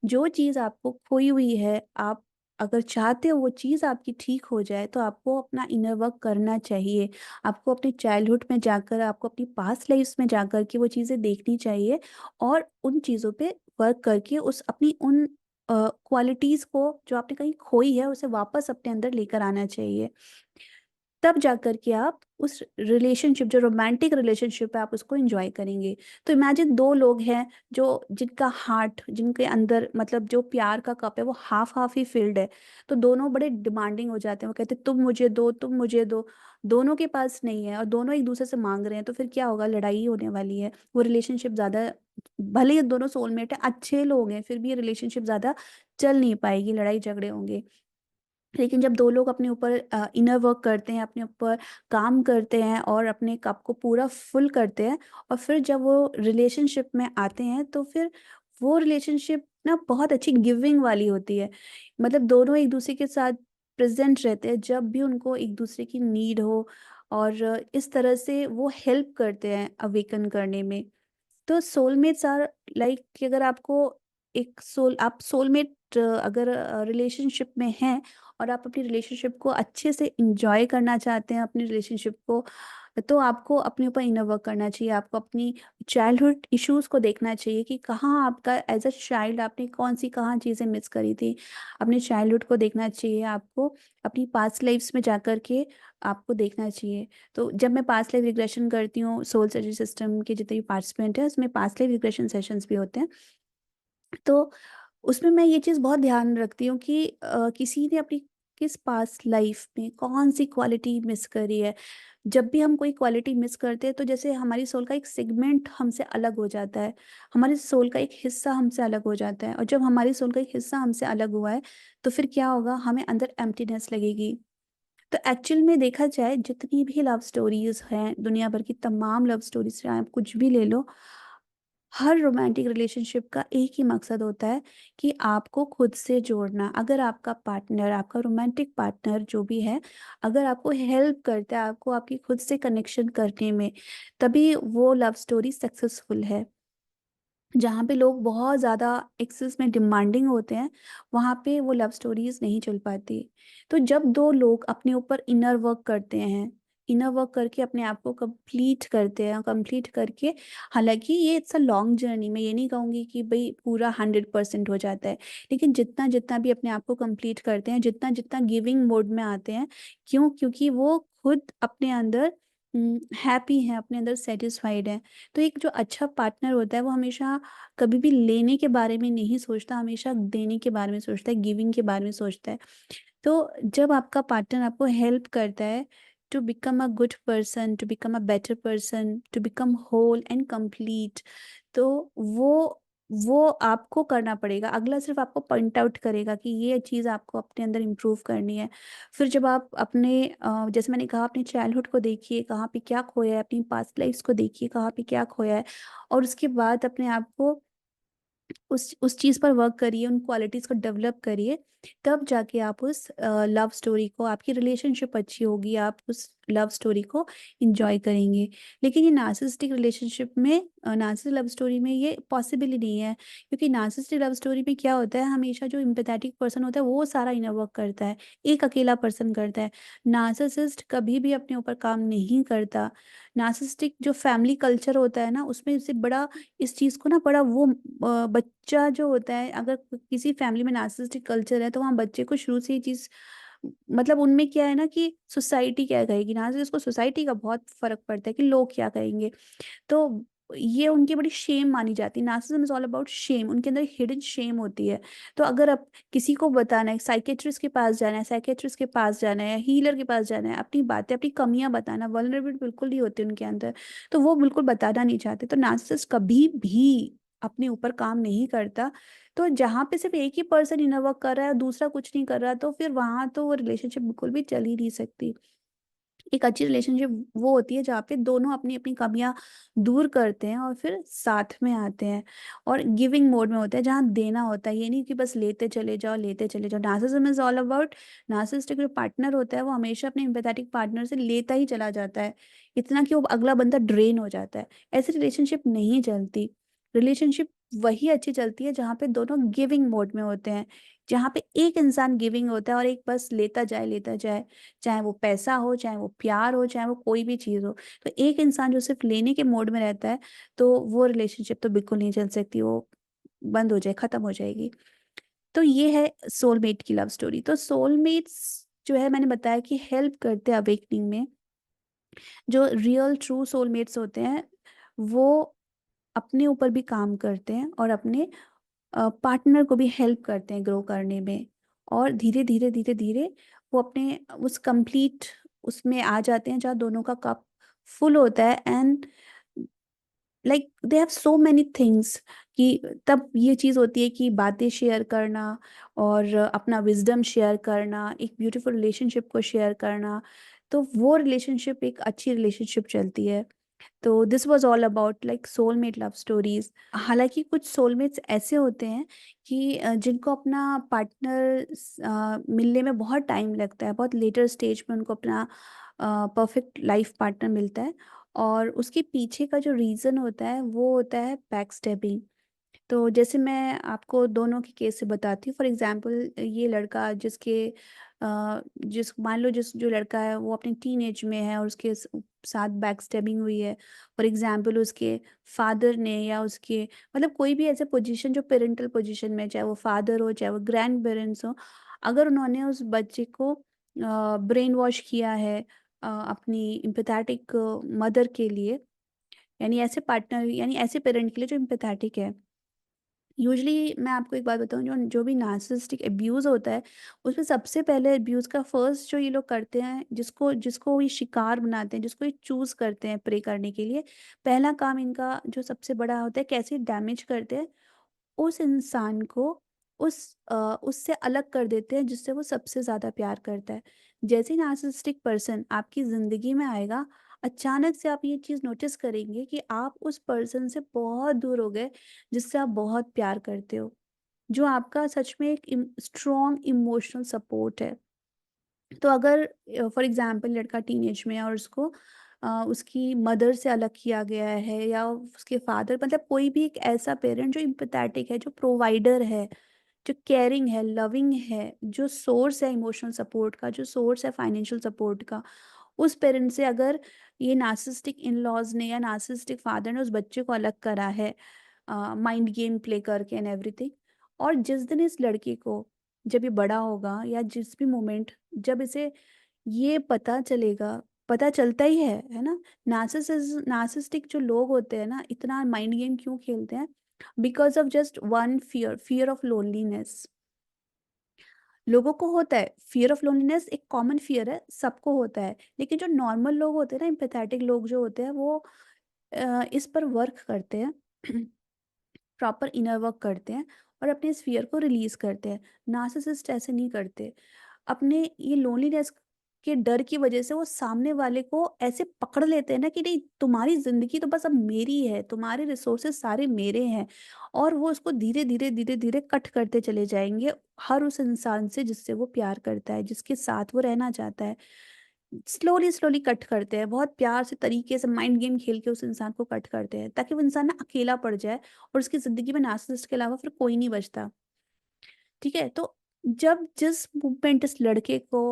A: जो चीज़ आपको खोई हुई है, आप अगर चाहते हो वो चीज़ आपकी ठीक हो जाए, तो आपको अपना इनर वर्क करना चाहिए। आपको अपने चाइल्डहुड में जाकर, आपको अपनी पास्ट लाइफ्स में जाकर के वो चीज़ें देखनी चाहिए, और उन चीज़ों पे वर्क करके उस अपनी उन क्वालिटीज़ को जो आपने कहीं खोई है उसे वापस अपने अंदर लेकर आना चाहिए। तब जाकर के आप उस रिलेशनशिप, जो रोमांटिक रिलेशनशिप है, आप उसको एंजॉय करेंगे। तो इमेजिन दो लोग हैं जो, जिनका हार्ट, जिनके अंदर मतलब जो प्यार का कप है वो हाफ हाफ ही फिल्ड है। तो दोनों बड़े डिमांडिंग हो जाते हैं, वो कहते हैं तुम मुझे दो, तुम मुझे दो। दोनों के पास नहीं है और दोनों एक दूसरे से मांग रहे हैं, तो फिर क्या होगा, लड़ाई ही होने वाली है। वो रिलेशनशिप ज्यादा, भले ही दोनों सोलमेट है, अच्छे लोग हैं, फिर भी ये रिलेशनशिप ज्यादा चल नहीं पाएगी, लड़ाई झगड़े होंगे। लेकिन जब दो लोग अपने ऊपर इनर वर्क करते हैं, अपने ऊपर काम करते हैं और अपने कप को पूरा फुल करते हैं, और फिर जब वो रिलेशनशिप में आते हैं, तो फिर वो रिलेशनशिप ना बहुत अच्छी गिविंग वाली होती है। मतलब दोनों एक दूसरे के साथ प्रेजेंट रहते हैं जब भी उनको एक दूसरे की नीड हो, और इस तरह से वो हेल्प करते हैं अवेकन करने में। तो सोलमेट्स आर लाइक कि अगर आपको एक आप सोलमेट अगर रिलेशनशिप में हैं, और आप अपनी रिलेशनशिप को अच्छे से इंजॉय करना चाहते हैं, अपनी रिलेशनशिप को, तो आपको अपने ऊपर इनर वर्क करना चाहिए। आपको अपनी चाइल्डहुड इश्यूज को देखना चाहिए कि कहाँ आपका एज अ चाइल्ड आपने कौन सी कहाँ चीज़ें मिस करी थी। अपने चाइल्डहुड को देखना चाहिए आपको, अपनी पास्ट लाइफ्स में जाकर के आपको देखना चाहिए। तो जब मैं पास्ट लाइफ रिग्रेशन करती हूँ, सोल सर्जरी सिस्टम के जितने भी पार्टिसिपेंट हैं उसमें पास्ट लाइफ रिग्रेशन सेशंस भी होते हैं। तो उसमें मैं ये चीज़ बहुत ध्यान रखती हूँ कि किसी ने अपनी किस पास्ट लाइफ में कौन सी क्वालिटी मिस करी है। जब भी हम कोई क्वालिटी मिस करते हैं तो जैसे हमारी सोल का एक सेगमेंट हमसे अलग हो जाता है, हमारी सोल का एक हिस्सा हमसे अलग हो जाता है, और जब हमारी सोल का एक हिस्सा हमसे अलग हुआ है तो फिर क्या होगा, हमें अंदर एम्प्टीनेस लगेगी। तो एक्चुअल में देखा जाए, जितनी भी लव स्टोरीज हैं, दुनिया भर की तमाम लव स्टोरीज, चाहे आप कुछ भी ले लो, हर रोमांटिक रिलेशनशिप का एक ही मकसद होता है कि आपको खुद से जोड़ना। अगर आपका पार्टनर, आपका रोमांटिक पार्टनर जो भी है, अगर आपको हेल्प करता है आपको आपकी खुद से कनेक्शन करने में, तभी वो लव स्टोरी सक्सेसफुल है। जहाँ पे लोग बहुत ज़्यादा एक्सेस में डिमांडिंग होते हैं, वहाँ पे वो लव स्टोरीज नहीं चल पाती। तो जब दो लोग अपने ऊपर इनर वर्क करते हैं, इनर वर्क करके अपने आप को कंप्लीट करते हैं, कंप्लीट करके, हालांकि ये इट्स अ लॉन्ग जर्नी, मैं ये नहीं कहूँगी कि भाई पूरा 100% हो जाता है, लेकिन जितना जितना भी अपने आप को कंप्लीट करते हैं, जितना जितना गिविंग मोड में आते हैं, क्योंकि वो खुद अपने अंदर हैप्पी है, अपने अंदर सेटिस्फाइड है। तो एक जो अच्छा पार्टनर होता है वो हमेशा कभी भी लेने के बारे में नहीं सोचता, हमेशा देने के बारे में सोचता है, गिविंग के बारे में सोचता है। तो जब आपका पार्टनर आपको हेल्प करता है to become a good person, to become a better person, to become whole and complete, तो वो आपको करना पड़ेगा, अगला सिर्फ आपको पॉइंट आउट करेगा कि ये चीज़ आपको अपने अंदर इम्प्रूव करनी है। फिर जब आप अपने जैसे मैंने कहा, अपने चाइल्डहुड को देखिए कहाँ पे क्या खोया है, अपनी पास्ट लाइफ्स को देखिए कहाँ पे क्या खोया है, और उसके बाद अपने आप को उस चीज़ पर वर्क करिए, उन क्वालिटीज़ को डेवलप करिए, तब जाके आप उस लव स्टोरी को, आपकी रिलेशनशिप अच्छी होगी, आप उस लव स्टोरी को इंजॉय करेंगे। लेकिन ये नार्सिसिस्टिक रिलेशनशिप में, नार्सिसिस्टिक लव स्टोरी में ये पॉसिबल ही नहीं है, क्योंकि नार्सिसिस्टिक लव स्टोरी में क्या होता है, हमेशा जो एम्पैथेटिक पर्सन होता है वो सारा इनर वर्क करता है, एक अकेला पर्सन करता है। नार्सिसिस्ट कभी भी अपने ऊपर काम नहीं करता। नार्सिसिस्टिक जो फैमिली कल्चर होता है ना, उसमें से बड़ा इस चीज़ को ना, बड़ा वो बच्चा जो होता है, अगर किसी फैमिली में नार्सिसिस्टिक कल्चर है तो वहाँ बच्चे को शुरू से ये चीज़, मतलब उनमें क्या है ना कि सोसाइटी क्या कहेगी, नार्सिसिस्ट को सोसाइटी का बहुत फर्क पड़ता है कि लोग क्या कहेंगे। तो ये उनकी बड़ी शेम मानी जाती है, narcissism is all about shame, उनके अंदर हिडन शेम होती है। तो अगर अब किसी को बताना है, साइकेट्रिस्ट के पास जाना है, साइकेट्रिस्ट के पास जाना है, या हीलर के पास जाना है, अपनी बातें, अपनी कमियां बताना, वल्नरेबिलिटी बिल्कुल नहीं होती उनके अंदर, तो वो बिल्कुल बताना नहीं चाहते। तो नार्सिसिस्ट कभी भी अपने ऊपर काम नहीं करता। तो जहाँ पे सिर्फ एक ही पर्सन इनर वर्क कर रहा है और दूसरा कुछ नहीं कर रहा, तो फिर वहां तो वो रिलेशनशिप बिल्कुल भी चल ही नहीं सकती। एक अच्छी रिलेशनशिप वो होती है जहाँ पे दोनों अपनी अपनी कमियां दूर करते हैं और फिर साथ में आते हैं, और गिविंग मोड में होता है, जहाँ देना होता है, ये नहीं कि बस लेते चले जाओ, लेते चले जाओ। Narcissism is all about, narcissistic जो पार्टनर होता है वो हमेशा अपने एम्पैथेटिक पार्टनर से लेता ही चला जाता है, इतना कि वो अगला बंदा ड्रेन हो जाता है। ऐसी रिलेशनशिप नहीं चलती। रिलेशनशिप वही अच्छी चलती है जहाँ पे दोनों गिविंग मोड में होते हैं, जहाँ पे एक इंसान गिविंग होता है और एक बस लेता जाए, लेता जाए, चाहे वो पैसा हो, चाहे वो प्यार हो, चाहे वो कोई भी चीज़ हो। तो एक इंसान जो सिर्फ लेने के मोड में रहता है, तो वो रिलेशनशिप तो बिल्कुल नहीं चल सकती, वो बंद हो जाए, खत्म हो जाएगी। तो ये है सोलमेट की लव स्टोरी। तो सोलमेट्स जो है, मैंने बताया कि हेल्प करते हैं अवेकनिंग में। जो रियल ट्रू सोलमेट्स होते हैं वो अपने ऊपर भी काम करते हैं और अपने पार्टनर को भी हेल्प करते हैं ग्रो करने में, और धीरे धीरे धीरे धीरे वो अपने उस कंप्लीट उसमें आ जाते हैं जहाँ दोनों का कप फुल होता है, and like they have so many things, कि तब ये चीज़ होती है कि बातें शेयर करना और अपना विजडम शेयर करना, एक ब्यूटीफुल रिलेशनशिप को शेयर करना, तो वो रिलेशनशिप एक अच्छी रिलेशनशिप चलती है। तो this was all about like soulmate love stories. हालांकि कुछ सोलमेट्स ऐसे होते हैं कि जिनको अपना पार्टनर मिलने में बहुत टाइम लगता है, बहुत लेटर स्टेज में उनको अपना परफेक्ट लाइफ पार्टनर मिलता है, और उसके पीछे का जो रीज़न होता है वो होता है बैक स्टेबिंग। तो जैसे मैं आपको दोनों के केस से बताती हूँ। फॉर एग्जांपल, ये लड़का जिस मान लो जिस जो लड़का है वो अपने टीन एज में है और उसके साथ बैक स्टेबिंग हुई है। फॉर एग्जांपल, उसके फादर ने, या उसके मतलब कोई भी ऐसे पोजीशन जो पेरेंटल पोजीशन में, चाहे वो फादर हो, चाहे वो ग्रैंड पेरेंट्स हो, अगर उन्होंने उस बच्चे को ब्रेन वॉश किया है अपनी एम्पैथेटिक मदर के लिए, यानी ऐसे पार्टनर, यानी ऐसे पेरेंट के लिए जो एम्पैथेटिक है। यूजली मैं आपको एक बात बताऊं, जो जो भी नार्सिसिस्टिक अब्यूज़ होता है, उसमें सबसे पहले अब्यूज़ का फर्स्ट जो ये लोग करते हैं, जिसको जिसको ये शिकार बनाते हैं, जिसको ये चूज़ करते हैं प्रे करने के लिए, पहला काम इनका जो सबसे बड़ा होता है, कैसे डैमेज करते हैं उस इंसान को, उससे अलग कर देते हैं जिससे वो सबसे ज़्यादा प्यार करता है। जैसे ही नार्सिसिस्टिक पर्सन आपकी ज़िंदगी में आएगा, अचानक से आप ये चीज़ नोटिस करेंगे कि आप उस पर्सन से बहुत दूर हो गए जिससे आप बहुत प्यार करते हो, जो आपका सच में एक स्ट्रॉन्ग इमोशनल सपोर्ट है। तो अगर फॉर एग्जांपल लड़का टीनेज में है और उसको उसकी मदर से अलग किया गया है, या उसके फादर, मतलब कोई भी एक ऐसा पेरेंट जो इम्पैथेटिक है, जो प्रोवाइडर है, जो केयरिंग है, लविंग है, जो सोर्स है इमोशनल सपोर्ट का, जो सोर्स है फाइनेंशियल सपोर्ट का, उस पेरेंट से अगर ये नार्सिसिस्टिक इन लॉज ने या नार्सिसिस्टिक फादर ने उस बच्चे को अलग करा है माइंड गेम प्ले करके एंड एवरीथिंग, और जिस दिन इस लड़के को, जब ये बड़ा होगा या जिस भी मोमेंट जब इसे ये पता चलेगा, पता चलता ही है ना, नार्सिसिस्टिक जो लोग होते हैं ना इतना माइंड गेम क्यों खेलते हैं, because of just one fear, fear of loneliness. लोगों को होता है फियर ऑफ लोनलीनेस, एक कॉमन फियर है, सबको होता है, लेकिन जो नॉर्मल लोग होते हैं ना, एम्पैथेटिक लोग जो होते हैं, वो इस पर वर्क करते हैं, प्रॉपर इनर वर्क करते हैं और अपने इस फियर को रिलीज करते हैं। नार्सिसिस्ट ऐसे नहीं करते। अपने ये लोनलीनेस के डर की वजह से वो सामने वाले को ऐसे पकड़ लेते हैं ना कि नहीं, तुम्हारी जिंदगी तो बस अब मेरी है, तुम्हारे रिसोर्सेज सारे मेरे हैं, और वो उसको धीरे धीरे धीरे धीरे कट करते चले जाएंगे हर उस इंसान से जिससे वो प्यार करता है, जिसके साथ वो रहना चाहता है। स्लोली स्लोली कट करते हैं, बहुत प्यार से तरीके से माइंड गेम खेल के उस इंसान को कट करते हैं, ताकि वो इंसान ना अकेला पड़ जाए और उसकी जिंदगी में नार्सिसिस्ट के अलावा फिर कोई नहीं बचता। ठीक है, तो जब जिस मोमेंट इस लड़के को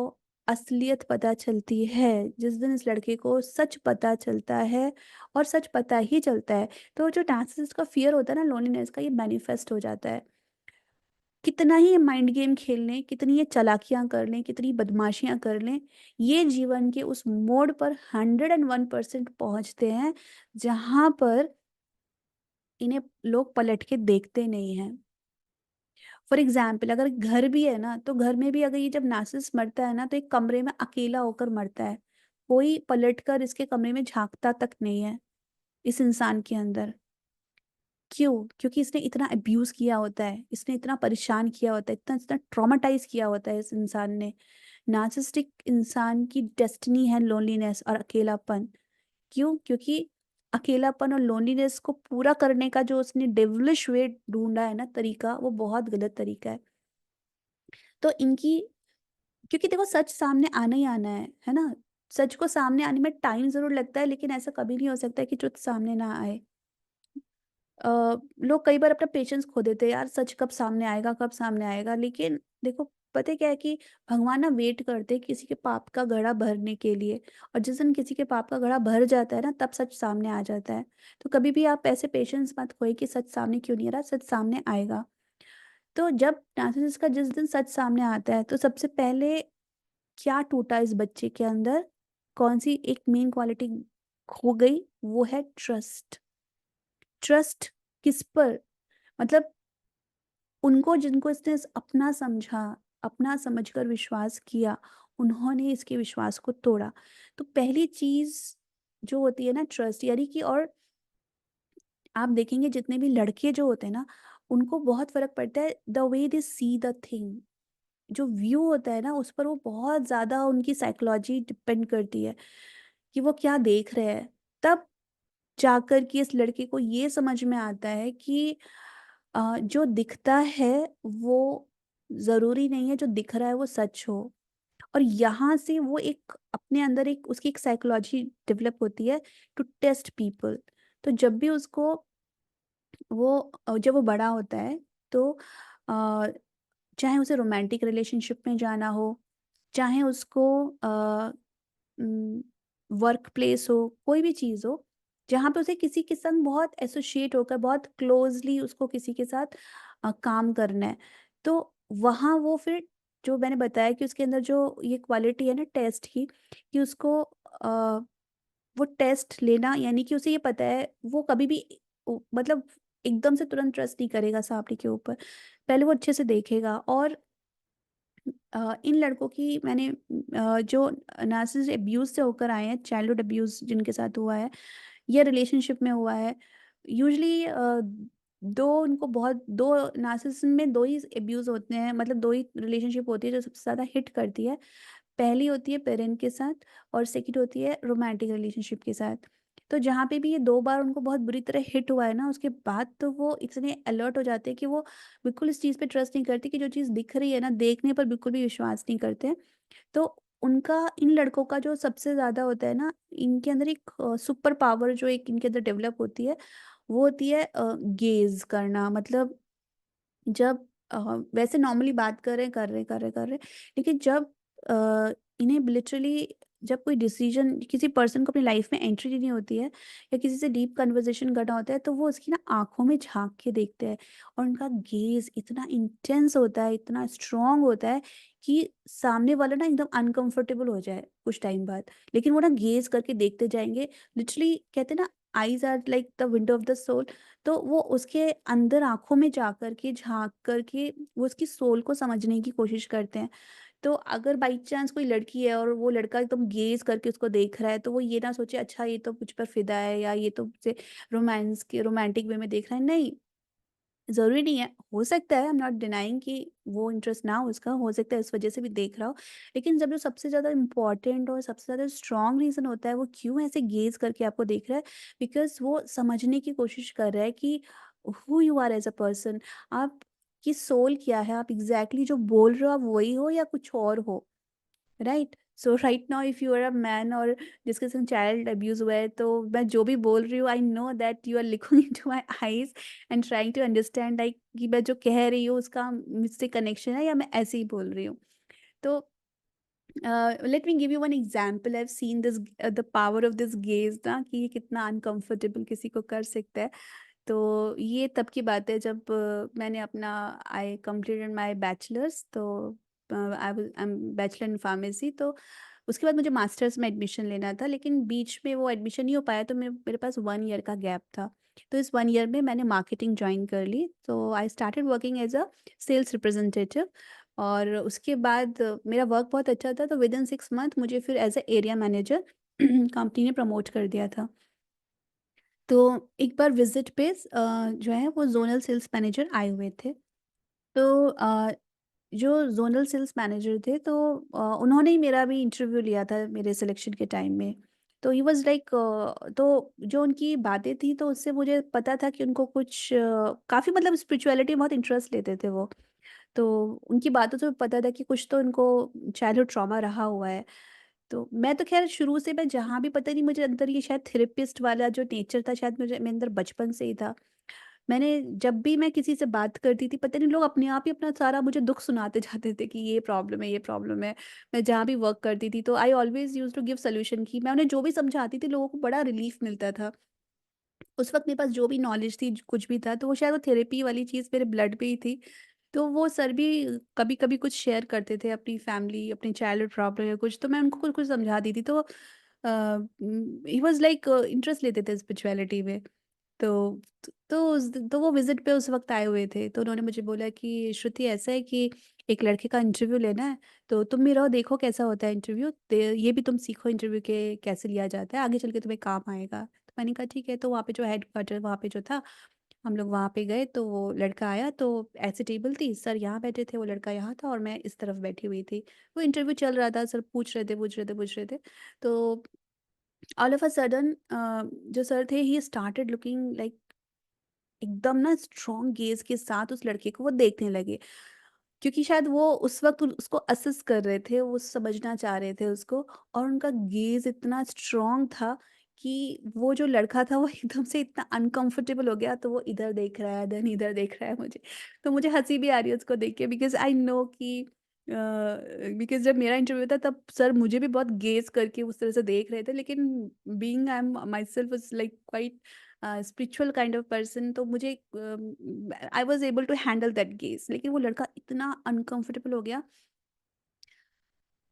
A: असलियत पता चलती है, जिस दिन इस लड़के को सच पता चलता है, और सच पता ही चलता है, तो जो नार्सिसिस्ट का फियर होता है ना, लोनलीनेस का, ये मैनिफेस्ट हो जाता है। कितना ही माइंड गेम खेल लें, कितनी ये चालाकियां कर लें, कितनी बदमाशियां कर लें, ये जीवन के उस मोड़ पर 101% पहुंचते हैं जहां पर इन्हें लोग पलट के देखते नहीं हैं। फॉर एग्जाम्पल, अगर घर भी है ना, तो घर में भी अगर ये जब नार्सिसिस्ट मरता है ना, तो एक कमरे में अकेला होकर मरता है, कोई पलट कर इसके कमरे में झांकता तक नहीं है इस इंसान के अंदर। क्यों? क्योंकि इसने इतना अब्यूज किया होता है, इसने इतना परेशान किया होता है, इतना इतना ट्रॉमेटाइज किया होता है इस इंसान ने। नार्सिसिस्टिक इंसान की डेस्टिनी है लोनलीनेस और अकेलापन। क्यों? क्योंकि अकेलापन और लोनलीनेस को पूरा करने का जो उसने डेविलिश वे ढूंढा है ना तरीका, वो बहुत गलत तरीका है। तो इनकी, क्योंकि देखो सच सामने आना ही आना है ना। सच को सामने आने में टाइम जरूर लगता है, लेकिन ऐसा कभी नहीं हो सकता है कि ट्रुथ सामने ना आए। लोग कई बार अपना पेशेंस खो देते हैं, यार सच कब सामने आएगा, कब सामने आएगा, लेकिन देखो पता है क्या है कि भगवान ना वेट करते हैं किसी के पाप का घड़ा भरने के लिए, और जिस दिन किसी के पाप का घड़ा भर जाता है ना, तब सच सामने आ जाता है। तो कभी भी आप ऐसे पेशेंस मत खोए कि सच सामने क्यों नहीं आ रहा, सच सामने आएगा। तो जब नार्सिसिस्ट का जिस दिन सच सामने आता है, तो सबसे पहले क्या टूटा इस बच्चे के अंदर, कौन सी एक मेन क्वालिटी खो गई, वो है ट्रस्ट। ट्रस्ट किस पर? मतलब उनको जिनको इसने अपना समझा, अपना समझकर विश्वास किया, उन्होंने इसके विश्वास को तोड़ा। तो पहली चीज जो होती है ना, ट्रस्ट, यानी कि, और आप देखेंगे जितने भी लड़के जो होते हैं ना, उनको बहुत फर्क पड़ता है the way they see the thing. जो व्यू होता है ना, उस पर वो बहुत ज्यादा उनकी साइकोलॉजी डिपेंड करती है कि वो क्या देख रहे हैं। तब जाकर कि इस लड़के को ये समझ में आता है कि जो दिखता है वो जरूरी नहीं है जो दिख रहा है वो सच हो। और यहाँ से वो एक अपने अंदर एक उसकी एक साइकोलॉजी डेवलप होती है टू टेस्ट पीपल। तो जब भी उसको वो जब वो बड़ा होता है, तो अ, चाहे उसे रोमांटिक रिलेशनशिप में जाना हो, चाहे उसको वर्क प्लेस हो, कोई भी चीज़ हो जहाँ पे उसे किसी के संग बहुत एसोसिएट होकर, बहुत क्लोजली उसको किसी के साथ काम करना है, तो वहाँ वो फिर, जो मैंने बताया कि उसके अंदर जो ये क्वालिटी है ना टेस्ट की, कि उसको वो टेस्ट लेना, यानी कि उसे ये पता है वो कभी भी मतलब एकदम से तुरंत ट्रस्ट नहीं करेगा सामने के ऊपर, पहले वो अच्छे से देखेगा। और इन लड़कों की मैंने जो नार्सिसिस्ट अब्यूज से होकर आए हैं, चाइल्डहुड अब्यूज जिनके साथ हुआ है या रिलेशनशिप में हुआ है, यूजली दो उनको बहुत, दो नार्सिसिज्म में दो ही अब्यूज होते हैं, मतलब दो ही रिलेशनशिप होती है जो सबसे ज़्यादा हिट करती है। पहली होती है पेरेंट के साथ, और सेकंड होती है रोमांटिक रिलेशनशिप के साथ। तो जहाँ पे भी ये दो बार उनको बहुत बुरी तरह हिट हुआ है ना, उसके बाद तो वो इतने अलर्ट हो जाते हैं कि वो बिल्कुल इस चीज़ पे ट्रस्ट नहीं करते, कि जो चीज़ दिख रही है ना, देखने पर बिल्कुल भी विश्वास नहीं करते। तो उनका, इन लड़कों का जो सबसे ज़्यादा होता है ना, इनके अंदर एक सुपर पावर जो एक इनके अंदर डेवलप होती है, वो होती है गेज करना। मतलब जब वैसे नॉर्मली बात कर रहे लेकिन जब इन्हें लिटरली जब कोई डिसीजन किसी पर्सन को अपनी लाइफ में एंट्री लेनी होती है या किसी से डीप कन्वर्सेशन करना होता है, तो वो उसकी ना आंखों में झांक के देखते हैं और उनका गेज इतना इंटेंस होता है, इतना स्ट्रांग होता है कि सामने वाला ना एकदम अनकंफर्टेबल हो जाए कुछ टाइम बाद, लेकिन वो ना गेज करके देखते जाएंगे। लिटरली कहते हैं ना, eyes are like the window of the soul. तो वो उसके अंदर आंखों में जा करके झांक करके वो उसकी सोल को समझने की कोशिश करते हैं। तो अगर बाई चांस कोई लड़की है और वो लड़का एकदम गेज़ करके उसको देख रहा है, तो वो ये ना सोचे अच्छा ये तो मुझ पर फ़िदा है या ये तो मुझसे रोमांस के रोमांटिक वे में देख रहा है। नहीं, ज़रूरी नहीं है। हो सकता है, आई एम नॉट डिनाइंग कि वो इंटरेस्ट ना हो उसका, हो सकता है इस वज़ह से भी देख रहा हो। लेकिन जब जो सबसे ज़्यादा इम्पोर्टेंट और सबसे ज़्यादा स्ट्रॉन्ग रीज़न होता है, वो क्यों ऐसे गेज़ करके आपको देख रहा है? बिकॉज़ वो समझने की कोशिश कर रहा है कि who you are as a person. आपकी सोल क्या है? आप एग्ज़ैक्टली जो बोल रहे हो आप वही हो या कुछ और हो? Right. So right now if you are a man और जिसके संग चाइल्ड अब्यूज हुआ है, तो मैं जो भी बोल रही हूँ, I know that you are looking into my eyes and trying to understand like कि मैं जो कह रही हूँ उसका मुझसे कनेक्शन है या मैं ऐसे ही बोल रही हूँ। तो let me give you one example. I have seen this the power of this gauge ना, कि ये कितना अनकंफर्टेबल किसी को कर सकता है। तो ये तब की बात है जब मैंने अपना आई कंप्लीटेड माय बैचलर्स। तो I am bachelor in pharmacy. तो उसके बाद मुझे मास्टर्स में एडमिशन लेना था, लेकिन बीच में वो एडमिशन नहीं हो पाया, तो मेरे पास 1 ईयर का गैप था। तो इस 1 ईयर में मैंने मार्केटिंग ज्वाइन कर ली। तो I started working as a sales representative. और उसके बाद मेरा वर्क बहुत अच्छा था, तो विद इन 6 मंथ मुझे फिर as a area manager company ने प्रमोट कर दिया था। तो एक बार विज़िट पे जो है वो ज़ोनल सेल्स मैनेजर आए हुए थे। तो जो ज़ोनल सेल्स मैनेजर थे, तो उन्होंने ही मेरा भी इंटरव्यू लिया था मेरे सिलेक्शन के टाइम में। तो ही वाज़ लाइक तो जो उनकी बातें थी, तो उससे मुझे पता था कि उनको कुछ काफ़ी मतलब स्पिरिचुअलिटी में बहुत इंटरेस्ट लेते थे वो। तो उनकी बातों से पता था कि कुछ तो उनको चाइल्डहुड ट्रॉमा रहा हुआ है। तो मैं तो ख़ैर शुरू से, मैं जहाँ भी, पता नहीं मुझे अंदर ये शायद थेरेपिस्ट वाला जो नेचर था, शायद मुझे मेरे अंदर बचपन से ही था। मैंने जब भी मैं किसी से बात करती थी, पता नहीं लोग अपने आप ही अपना सारा मुझे दुःख सुनाते जाते थे कि ये प्रॉब्लम है, ये प्रॉब्लम है। मैं जहाँ भी वर्क करती थी, तो I always used to give solution, कि मैं उन्हें जो भी समझाती थी लोगों को बड़ा रिलीफ़ मिलता था। उस वक़्त मेरे पास जो भी नॉलेज थी, कुछ भी था, तो वो शायद वो थेरेपी वाली चीज़ मेरे ब्लड में ही थी। तो वो सर भी कभी-कभी कुछ शेयर करते थे अपनी फैमिली, अपनी चाइल्डहुड प्रॉब्लम या कुछ, तो मैं उनको कुछ-कुछ समझाती थी। तो ही वाज़ लाइक इंटरेस्ट लेते थे स्पिरिचुअलिटी में। तो तो वो विज़िट पे उस वक़्त आए हुए थे, तो उन्होंने मुझे बोला कि श्रुति, ऐसा है कि एक लड़के का इंटरव्यू लेना है, तो तुम भी रहो, देखो कैसा होता है इंटरव्यू। ये भी तुम सीखो इंटरव्यू के कैसे लिया जाता है, आगे चल के तुम्हें काम आएगा। तो मैंने कहा ठीक है। तो वहाँ पे जो हेडक्वार्टर वहाँ पे जो था, हम लोग वहाँ पे गए, तो वो लड़का आया, तो ऐसी टेबल थी, सर यहाँ बैठे थे, वो लड़का यहाँ था और मैं इस तरफ बैठी हुई थी। वो इंटरव्यू चल रहा था, सर पूछ रहे थे, पूछ रहे थे, पूछ रहे थे। तो ऑल ऑफ अ सडन जो सर थे, ही स्टार्टेड लुकिंग लाइक, एकदम ना स्ट्रॉन्ग गेज़ के साथ उस लड़के को वो देखने लगे। क्योंकि शायद वो उस वक़्त उसको असेस कर रहे थे, वो समझना चाह रहे थे उसको। और उनका गेज़ इतना स्ट्रॉन्ग था कि वो जो लड़का था वो एकदम से इतना अनकंफर्टेबल हो गया, तो वो इधर देख रहा है, देन इधर देख रहा है मुझे। तो मुझे हँसी भी आ रही है उसको देख के, बिकॉज़ आई नो कि बिकॉज़ जब मेरा इंटरव्यू था, तब सर मुझे भी बहुत गेज़ करके उस तरह से देख रहे थे, लेकिन being I am myself was like quite spiritual kind of person, तो मुझे I was able to handle that gaze. लेकिन वो लड़का इतना अनकंफर्टेबल हो गया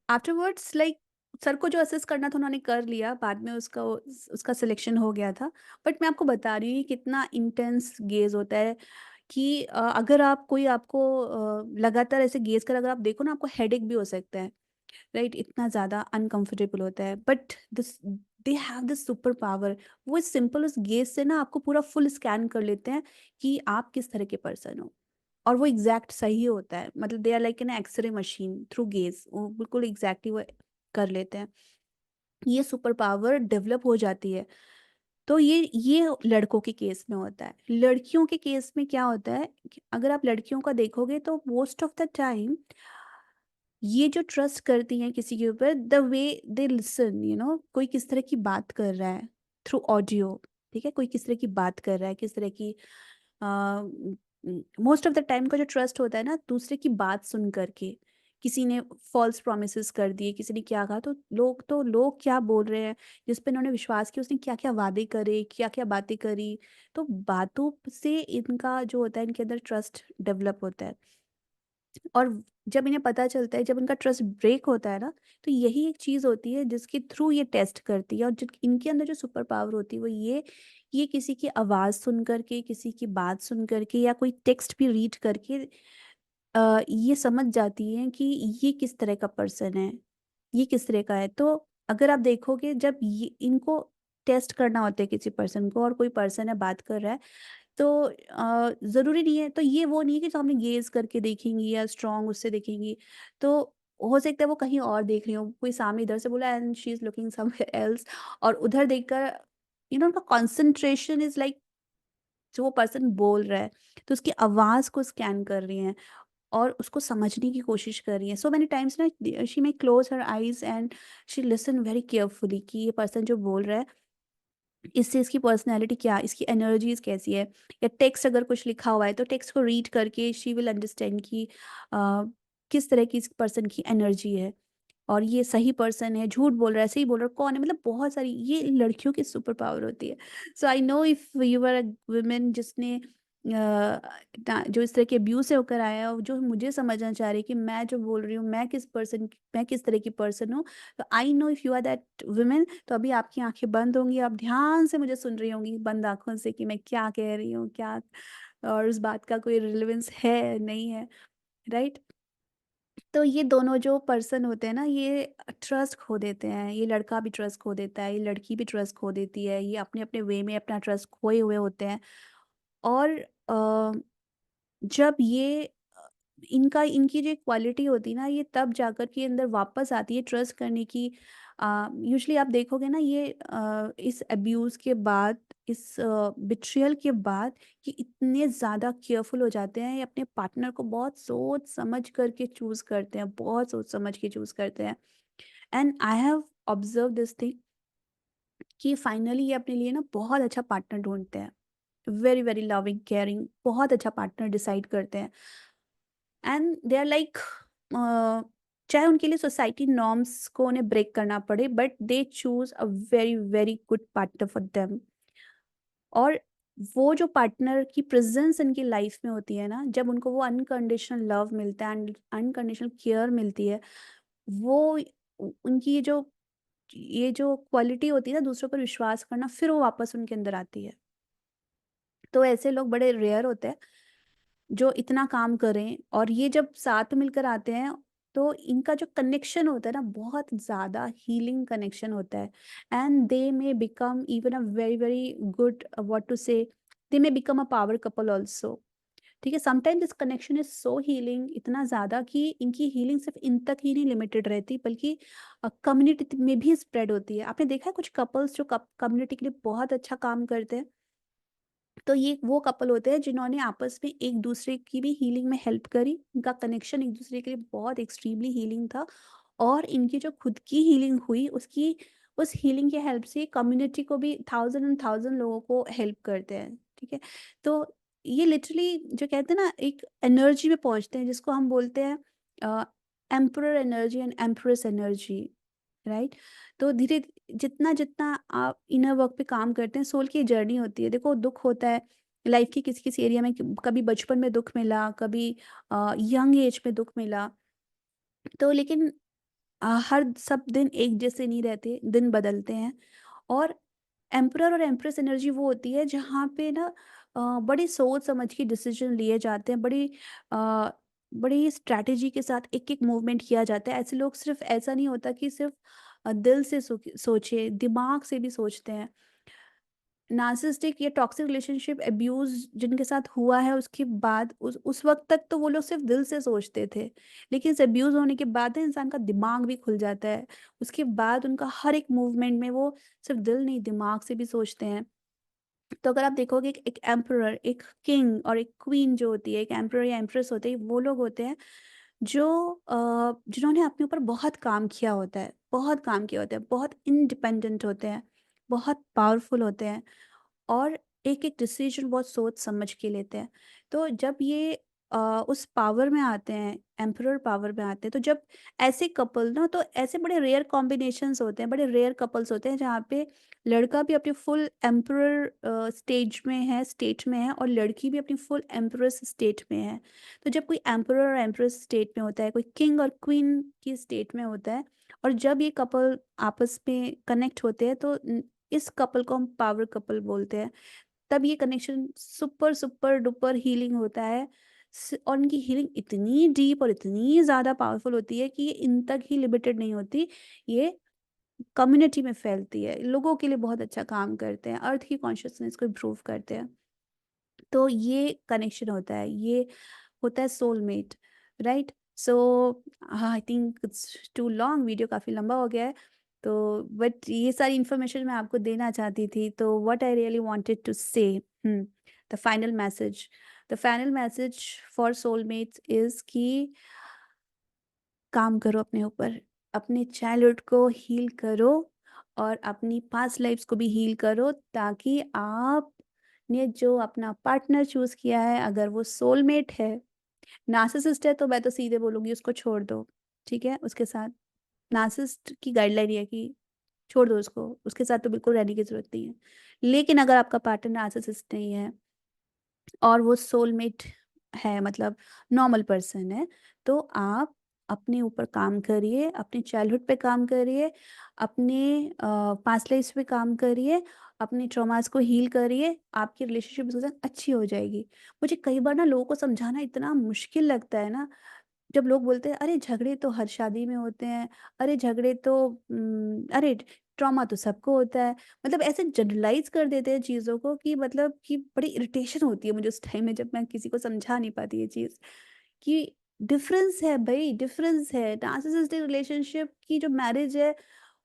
A: आफ्टरवर्ड्स, लाइक सर को जो असेस करना था उन्होंने कर लिया, बाद में उसका सिलेक्शन हो गया था। बट मैं आपको बता रही हूँ ये कितना इंटेंस गेज़ होता है, कि अगर आप कोई आपको लगातार ऐसे गेज़ कर अगर आप देखो ना, आपको हेडेक भी हो सकता है। राइट, इतना ज़्यादा अनकंफर्टेबल होता है, but this they have this super power. वो इस सिंपल उस गेज से ना आपको पूरा फुल स्कैन कर लेते हैं कि आप किस तरह के पर्सन हो। और वो एग्जैक्ट सही होता है, मतलब they are like an x ray machine through gaze, वो बिल्कुल एग्जैक्टली वो कर लेते हैं। ये सुपर पावर डेवलप हो जाती है। तो ये लड़कों के केस में होता है। लड़कियों के केस में क्या होता है कि अगर आप लड़कियों का देखोगे, तो मोस्ट ऑफ द टाइम ये जो ट्रस्ट करती हैं किसी के ऊपर, द वे दे लिसन, कोई किस तरह की बात कर रहा है थ्रू ऑडियो। ठीक है, कोई किस तरह की बात कर रहा है, किस तरह की, मोस्ट ऑफ द टाइम का जो ट्रस्ट होता है ना, दूसरे की बात सुन करके, किसी ने फॉल्स प्रॉमिसेस कर दिए, किसी ने क्या कहा, तो लोग क्या बोल रहे हैं, जिस पे इन्होंने विश्वास किया उसने क्या-क्या वादे करे, क्या-क्या बातें करी, तो बातों से इनका जो होता है इनके अंदर ट्रस्ट डेवलप होता है। और जब इन्हें पता चलता है, जब इनका ट्रस्ट ब्रेक होता है ना, तो यही एक चीज़ होती है जिसके थ्रू ये टेस्ट करती है, और जो इनके अंदर जो सुपर पावर होती है वो ये किसी की आवाज़ सुन करके, किसी की बात सुन करके या कोई टेक्स्ट भी रीड करके ये समझ जाती हैं कि ये किस तरह का पर्सन है, ये किस तरह का है। तो अगर आप देखोगे, जब ये इनको टेस्ट करना होता है किसी पर्सन को, और कोई पर्सन है बात कर रहा है, तो ज़रूरी नहीं है, तो ये वो नहीं है कि सामने गेज़ करके देखेंगी या स्ट्रॉन्ग उससे देखेंगी। तो हो सकता है वो कहीं और देख रही हो, कोई सामने इधर से बोला and she is looking somewhere else, और उधर देखकर उनका कंसंट्रेशन इज़ लाइक जो वो पर्सन बोल रहा है, तो उसकी आवाज़ को स्कैन कर रही हैं और उसको समझने की कोशिश कर रही हैं। सो मेनी टाइम्स ना she may close her eyes and she listen very carefully कि ये पर्सन जो बोल रहा है, इससे इसकी पर्सनैलिटी क्या है, इसकी एनर्जीज़ कैसी है, या टेक्स्ट अगर कुछ लिखा हुआ है तो टेक्स्ट को रीड करके शी विल अंडरस्टैंड कि अ, किस तरह की इस पर्सन की एनर्जी है, और ये सही पर्सन है, झूठ बोल रहा है, सही बोल रहा है, कौन है, मतलब बहुत सारी ये लड़कियों की सुपर पावर होती है। So I know if you are a women जिसने जो इस तरह के अब्यूज से होकर आया है, और जो मुझे समझना चाह रही है कि मैं जो बोल रही हूँ, मैं किस तरह की पर्सन हूँ, तो I know if you are that women, तो अभी आपकी आंखें बंद होंगी, आप ध्यान से मुझे सुन रही होंगी बंद आंखों से कि मैं क्या कह रही हूँ, क्या, और उस बात का कोई रिलेवेंस है नहीं है, राइट। तो ये दोनों जो पर्सन होते हैं ना, ये ट्रस्ट खो देते हैं, ये लड़का भी ट्रस्ट खो देता है, ये लड़की भी ट्रस्ट खो देती है, ये अपने अपने वे में अपना ट्रस्ट खोए हुए होते हैं। और जब ये इनकी जो क्वालिटी होती है ना, ये तब जाकर के अंदर वापस आती है ट्रस्ट करने की। यूजुअली आप देखोगे ना, ये इस अब्यूज़ के बाद, इस बिट्रियल के बाद, ये इतने ज़्यादा केयरफुल हो जाते हैं, ये अपने पार्टनर को बहुत सोच समझ करके चूज़ करते हैं, बहुत सोच समझ के चूज़ करते हैं। And I have observe this thing कि फाइनली ये अपने लिए ना बहुत अच्छा पार्टनर ढूंढते हैं, वेरी वेरी लविंग केयरिंग, बहुत अच्छा पार्टनर डिसाइड करते हैं। एंड दे आर लाइक, चाहे उनके लिए सोसाइटी नॉर्म्स को उन्हें ब्रेक करना पड़े, but they choose a very very good partner for them. और वो जो पार्टनर की प्रेजेंस इनकी लाइफ में होती है ना, जब उनको वो अनकंडीशनल लव मिलता है एंड अनकंडीशनल केयर मिलती है, वो उनकी ये जो क्वालिटी होती है ना, दूसरों पर विश्वास करना, फिर वो वापस उनके अंदर आती है। तो ऐसे लोग बड़े रेयर होते हैं जो इतना काम करें, और ये जब साथ मिलकर आते हैं, तो इनका जो कनेक्शन होता है ना, बहुत ज़्यादा हीलिंग कनेक्शन होता है। And they may become even a very very good, what to say, they may become a power couple also. ठीक है, sometime this connection is so healing, इतना ज़्यादा कि इनकी हीलिंग सिर्फ इन तक ही नहीं लिमिटेड रहती, बल्कि कम्युनिटी में भी स्प्रेड होती है। आपने देखा है कुछ कपल्स जो कम्युनिटी के लिए बहुत अच्छा काम करते हैं, तो ये वो कपल होते हैं जिन्होंने आपस में एक दूसरे की भी हीलिंग में हेल्प करी। इनका कनेक्शन एक दूसरे के लिए बहुत एक्सट्रीमली हीलिंग था, और इनकी जो खुद की हीलिंग हुई, उसकी उस हीलिंग की हेल्प से कम्युनिटी को भी थाउजेंड एंड थाउजेंड लोगों को हेल्प करते हैं। ठीक है, तो ये लिटरली जो कहते हैं ना, एक एनर्जी में पहुंचते हैं जिसको हम बोलते हैं emperor energy and empress energy, right. तो धीरे जितना जितना आप इनर वर्क पे काम करते हैं, सोल की जर्नी होती है। देखो, दुख होता है लाइफ की किसी किसी एरिया में, कभी बचपन में दुख मिला, कभी यंग एज में दुख मिला, तो लेकिन हर सब दिन एक जैसे नहीं रहते, दिन बदलते हैं। और एम्परर और एम्प्रेस एनर्जी वो होती है जहाँ पे ना बड़ी सोच समझ के डिसीजन लिए जाते हैं, अ, बड़ी स्ट्रैटेजी के साथ एक एक मूवमेंट किया जाता है। ऐसे लोग, सिर्फ ऐसा नहीं होता कि सिर्फ दिल से सोचे, दिमाग से भी सोचते हैं। नार्सिसिस्टिक या टॉक्सिक रिलेशनशिप अब्यूज जिनके साथ हुआ है, उसके बाद उस वक्त तक तो वो लोग सिर्फ दिल से सोचते थे, लेकिन इस अब्यूज होने के बाद ना इंसान का दिमाग भी खुल जाता है। उसके बाद उनका हर एक मूवमेंट में वो सिर्फ दिल नहीं, दिमाग से भी सोचते हैं। तो अगर आप देखोगे, एक एम्परर, एक किंग और एक क्वीन जो होती है, एक एम्परर या एम्प्रेस होते हैं, वो लोग होते हैं जो जिन्होंने अपने ऊपर बहुत काम किया होता है, बहुत काम किया होता है, बहुत इंडिपेंडेंट होते हैं, बहुत पावरफुल होते हैं, और एक एक डिसीजन बहुत सोच समझ के लेते हैं। तो जब ये उस पावर में आते हैं, एम्परर पावर में आते हैं। तो जब ऐसे कपल ना, तो ऐसे बड़े रेयर कॉम्बिनेशंस होते हैं, बड़े रेयर कपल्स होते हैं जहाँ पे लड़का भी अपनी फुल एम्परर स्टेट में है और लड़की भी अपनी फुल एम्परेस स्टेट में है। तो जब कोई एम्परर और एम्प्रेस स्टेट में होता है, कोई किंग और क्वीन की स्टेट में होता है, और जब ये कपल आपस में कनेक्ट होते हैं तो इस कपल को हम पावर कपल बोलते हैं। तब ये connection super super duper healing होता है। और इनकी हीलिंग इतनी डीप और इतनी ज़्यादा पावरफुल होती है कि ये इन तक ही लिमिटेड नहीं होती, ये कम्युनिटी में फैलती है, लोगों के लिए बहुत अच्छा काम करते हैं, अर्थ की कॉन्शियसनेस को इम्प्रूव करते हैं। तो ये कनेक्शन होता है, ये होता है soulmate, right? So I think it's too long, video काफ़ी लंबा हो गया है। तो बट ये सारी इन्फॉर्मेशन मैं आपको देना चाहती थी। तो what I really wanted to say, the final message, the final message for soulmates is कि काम करो अपने ऊपर, अपने चाइल्डहुड को हील करो और अपनी पास्ट लाइफ्स को भी हील करो, ताकि आपने जो अपना पार्टनर चूज किया है, अगर वो सोलमेट है, नार्सिसिस्ट है, तो मैं तो सीधे बोलूंगी उसको छोड़ दो। ठीक है, उसके साथ नार्सिसिस्ट की गाइडलाइन ये है कि छोड़ दो उसको, उसके साथ तो बिल्कुल रहने की जरूरत नहीं है। लेकिन अगर आपका पार्टनर नार्सिसिस्ट नहीं है और वो सोलमेट है, मतलब नॉर्मल पर्सन है, तो आप अपने ऊपर काम करिए, अपने चाइल्डहुड पे काम करिए, अपने पास्ट लाइफ पे काम करिए, अपने ट्रॉमास को हील करिए, आपकी रिलेशनशिप उसके साथ अच्छी हो जाएगी। मुझे कई बार ना लोगों को समझाना इतना मुश्किल लगता है ना, जब लोग बोलते हैं अरे झगड़े तो हर शादी में होते हैं, अरे झगड़े तो अरे ट्रॉमा तो सबको होता है, मतलब ऐसे जनरलाइज कर देते हैं चीज़ों को कि मतलब कि बड़ी इरिटेशन होती है मुझे उस टाइम में, जब मैं किसी को समझा नहीं पाती ये चीज़ कि डिफरेंस है भाई, डिफरेंस है। नार्सिसिस्टिक रिलेशनशिप की जो मैरिज है,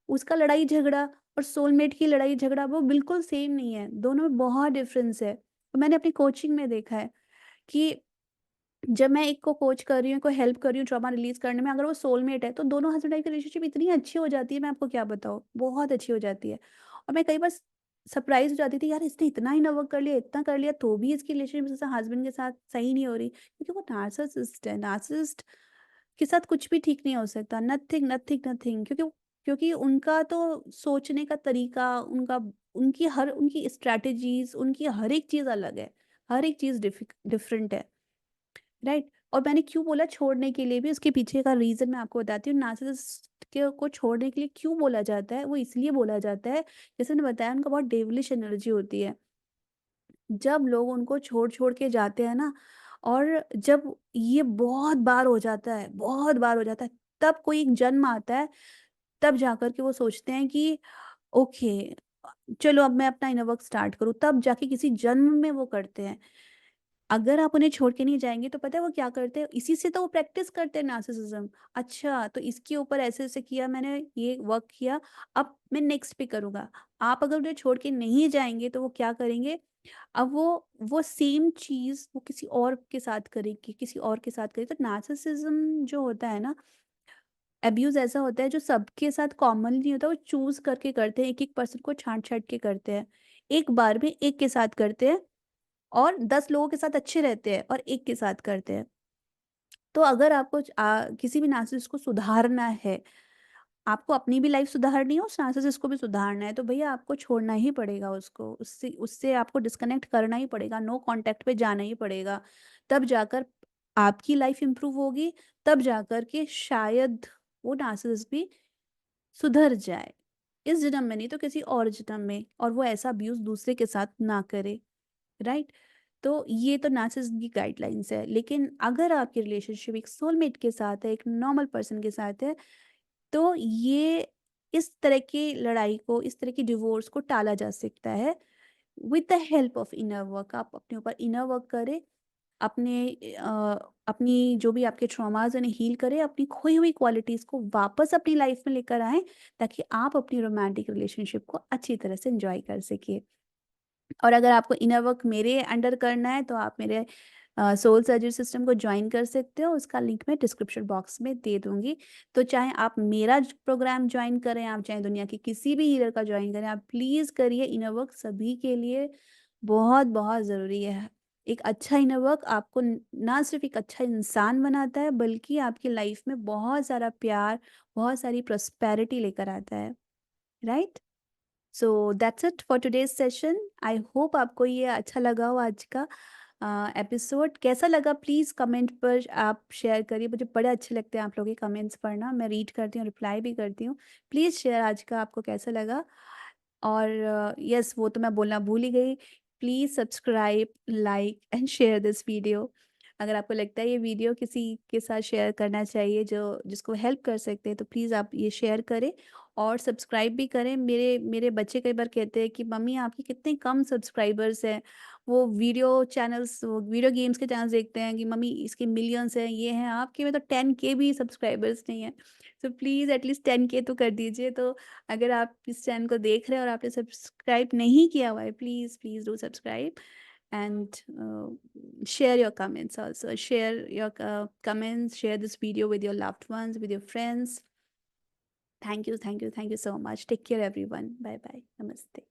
A: उसका लड़ाई झगड़ा और सोलमेट की लड़ाई झगड़ा वो बिल्कुल सेम नहीं है, दोनों में बहुत डिफरेंस है। तो मैंने अपनी कोचिंग में देखा है कि जब मैं एक को कोच कर रही हूँ, कोई हेल्प कर रही हूँ ट्रॉमा रिलीज़ करने में, अगर वो सोलमेट है, तो दोनों हस्बैंड वाइफ की रिलेशनशिप इतनी अच्छी हो जाती है, मैं आपको क्या बताऊँ, बहुत अच्छी हो जाती है। और मैं कई बार सरप्राइज़ हो जाती थी, यार इसने इतना इनर वर्क कर लिया, इतना कर लिया, तो भी इसकी रिलेशनशिप जैसे हस्बैंड के साथ सही नहीं हो रही, क्योंकि वो नार्सिसिस्ट है। नार्सिसिस्ट के साथ कुछ भी ठीक नहीं हो सकता, नथिंग, नथिंग, नथिंग, क्योंकि उनका तो सोचने का तरीका, उनका उनकी स्ट्रैटेजीज़, उनकी हर एक चीज़ अलग है, हर एक चीज़ डिफरेंट है। राइट। और मैंने क्यों बोला छोड़ने के लिए भी, उसके पीछे का रीजन मैं आपको बताती हूँ। नार्सिसिस्ट के को छोड़ने के लिए क्यों बोला जाता है, वो इसलिए बोला जाता है, जैसे मैंने बताया उनका बहुत डेविलिश एनर्जी होती है। जब लोग उनको छोड़ छोड़ के जाते हैं ना, और जब ये बहुत बार हो जाता है, बहुत बार हो जाता है, तब कोई एक जन्म आता है, तब जाकर के वो सोचते हैं कि ओके, चलो अब मैं अपना इनर वर्क स्टार्ट करूँ, तब जाके किसी जन्म में वो करते हैं। अगर आप उन्हें छोड़ के नहीं जाएँगे, तो पता है वो क्या करते हैं? इसी से तो वो प्रैक्टिस करते हैं नार्सिसिज़्म। अच्छा, तो इसके ऊपर ऐसे-ऐसे किया मैंने, ये वर्क किया, अब मैं नेक्स्ट पे करूँगा। आप अगर उन्हें छोड़ के नहीं जाएँगे, तो वो क्या करेंगे? अब वो सेम चीज़ वो किसी और के साथ करेगी, किसी और के साथ करेगी। तो नार्सिसिज़्म जो होता है ना, अब्यूज़ ऐसा होता है जो सबके साथ कॉमन नहीं होता, वो चूज़ करके करते हैं, एक-एक पर्सन को छाँट-छाँट के करते हैं। एक बार में एक के साथ करते हैं और 10 लोगों के साथ अच्छे रहते हैं और एक के साथ करते हैं। तो अगर आपको किसी भी नार्सिसिस्ट को सुधारना है, आपको अपनी भी लाइफ सुधारनी है, उस नार्सिसिस्ट को भी सुधारना है, तो भैया आपको छोड़ना ही पड़ेगा उसको, उससे उससे आपको डिस्कनेक्ट करना ही पड़ेगा, नो कॉन्टैक्ट पे जाना ही पड़ेगा। तब जाकर आपकी लाइफ इम्प्रूव होगी, तब जाकर के शायद वो नार्सिसिस्ट भी सुधर जाए। इस जन्म में नहीं तो किसी और जन्म में, और वो ऐसा अब्यूज़ दूसरे के साथ ना करे। राइट। तो ये तो नार्सिसिज्म की गाइडलाइंस है, लेकिन अगर आपकी रिलेशनशिप एक सोलमेट के साथ है, एक नॉर्मल पर्सन के साथ है, तो ये इस तरह की लड़ाई को, इस तरह की डिवोर्स को टाला जा सकता है with the help of inner work. आप अपने ऊपर इनर वर्क करें, अपने अपनी जो भी आपके ट्रॉमास उन्हें हील करें, अपनी खोई हुई क्वालिटीज़ को वापस अपनी लाइफ में लेकर आएं, ताकि आप अपनी रोमांटिक रिलेशनशिप को अच्छी तरह से एंजॉय कर सकिए। और अगर आपको इनर वर्क मेरे अंडर करना है, तो आप मेरे सोल सर्जरी सिस्टम को ज्वाइन कर सकते हो, उसका लिंक मैं डिस्क्रिप्शन बॉक्स में दे दूँगी। तो चाहे आप मेरा ज प्रोग्राम ज्वाइन करें, आप चाहे दुनिया के किसी भी हीलर का ज्वाइन करें, आप प्लीज़ करिए, इनर वर्क सभी के लिए बहुत-बहुत ज़रूरी है। एक अच्छा इनर वर्क आपको ना सिर्फ एक अच्छा इंसान बनाता है, बल्कि आपकी लाइफ में बहुत सारा प्यार, बहुत सारी प्रॉस्पेरिटी लेकर आता है, right? So that's it for today's session. I hope आपको ये अच्छा लगा हो आज का एपिसोड। कैसा लगा प्लीज़ कमेंट पर आप शेयर करिए, मुझे बड़े अच्छे लगते हैं आप लोगों के कमेंट्स पढ़ना, मैं रीड करती हूँ, रिप्लाई भी करती हूँ। प्लीज़ शेयर आज का आपको कैसा लगा। और यस, वो तो मैं बोलना भूल ही गई। Please subscribe, like and share this video. अगर आपको लगता है ये वीडियो किसी के साथ शेयर करना चाहिए जो जिसको हेल्प कर सकते हैं, तो प्लीज़ आप ये शेयर करें और सब्सक्राइब भी करें। मेरे मेरे बच्चे कई बार कहते हैं कि मम्मी आपके कितने कम सब्सक्राइबर्स हैं। वो वीडियो गेम्स के चैनल्स देखते हैं कि मम्मी इसके मिलियंस हैं, ये हैं, आपके में तो 10K भी सब्सक्राइबर्स नहीं है। तो प्लीज़ एटलीस्ट 10K तो कर दीजिए। तो अगर आप इस चैनल को देख रहे हैं और आपने सब्सक्राइब नहीं किया हुआ है, please please do subscribe and share your comments also. Share your comments, share this video with your loved ones, with your friends. Thank you, thank you, thank you so much. Take care, everyone. Bye bye. Namaste.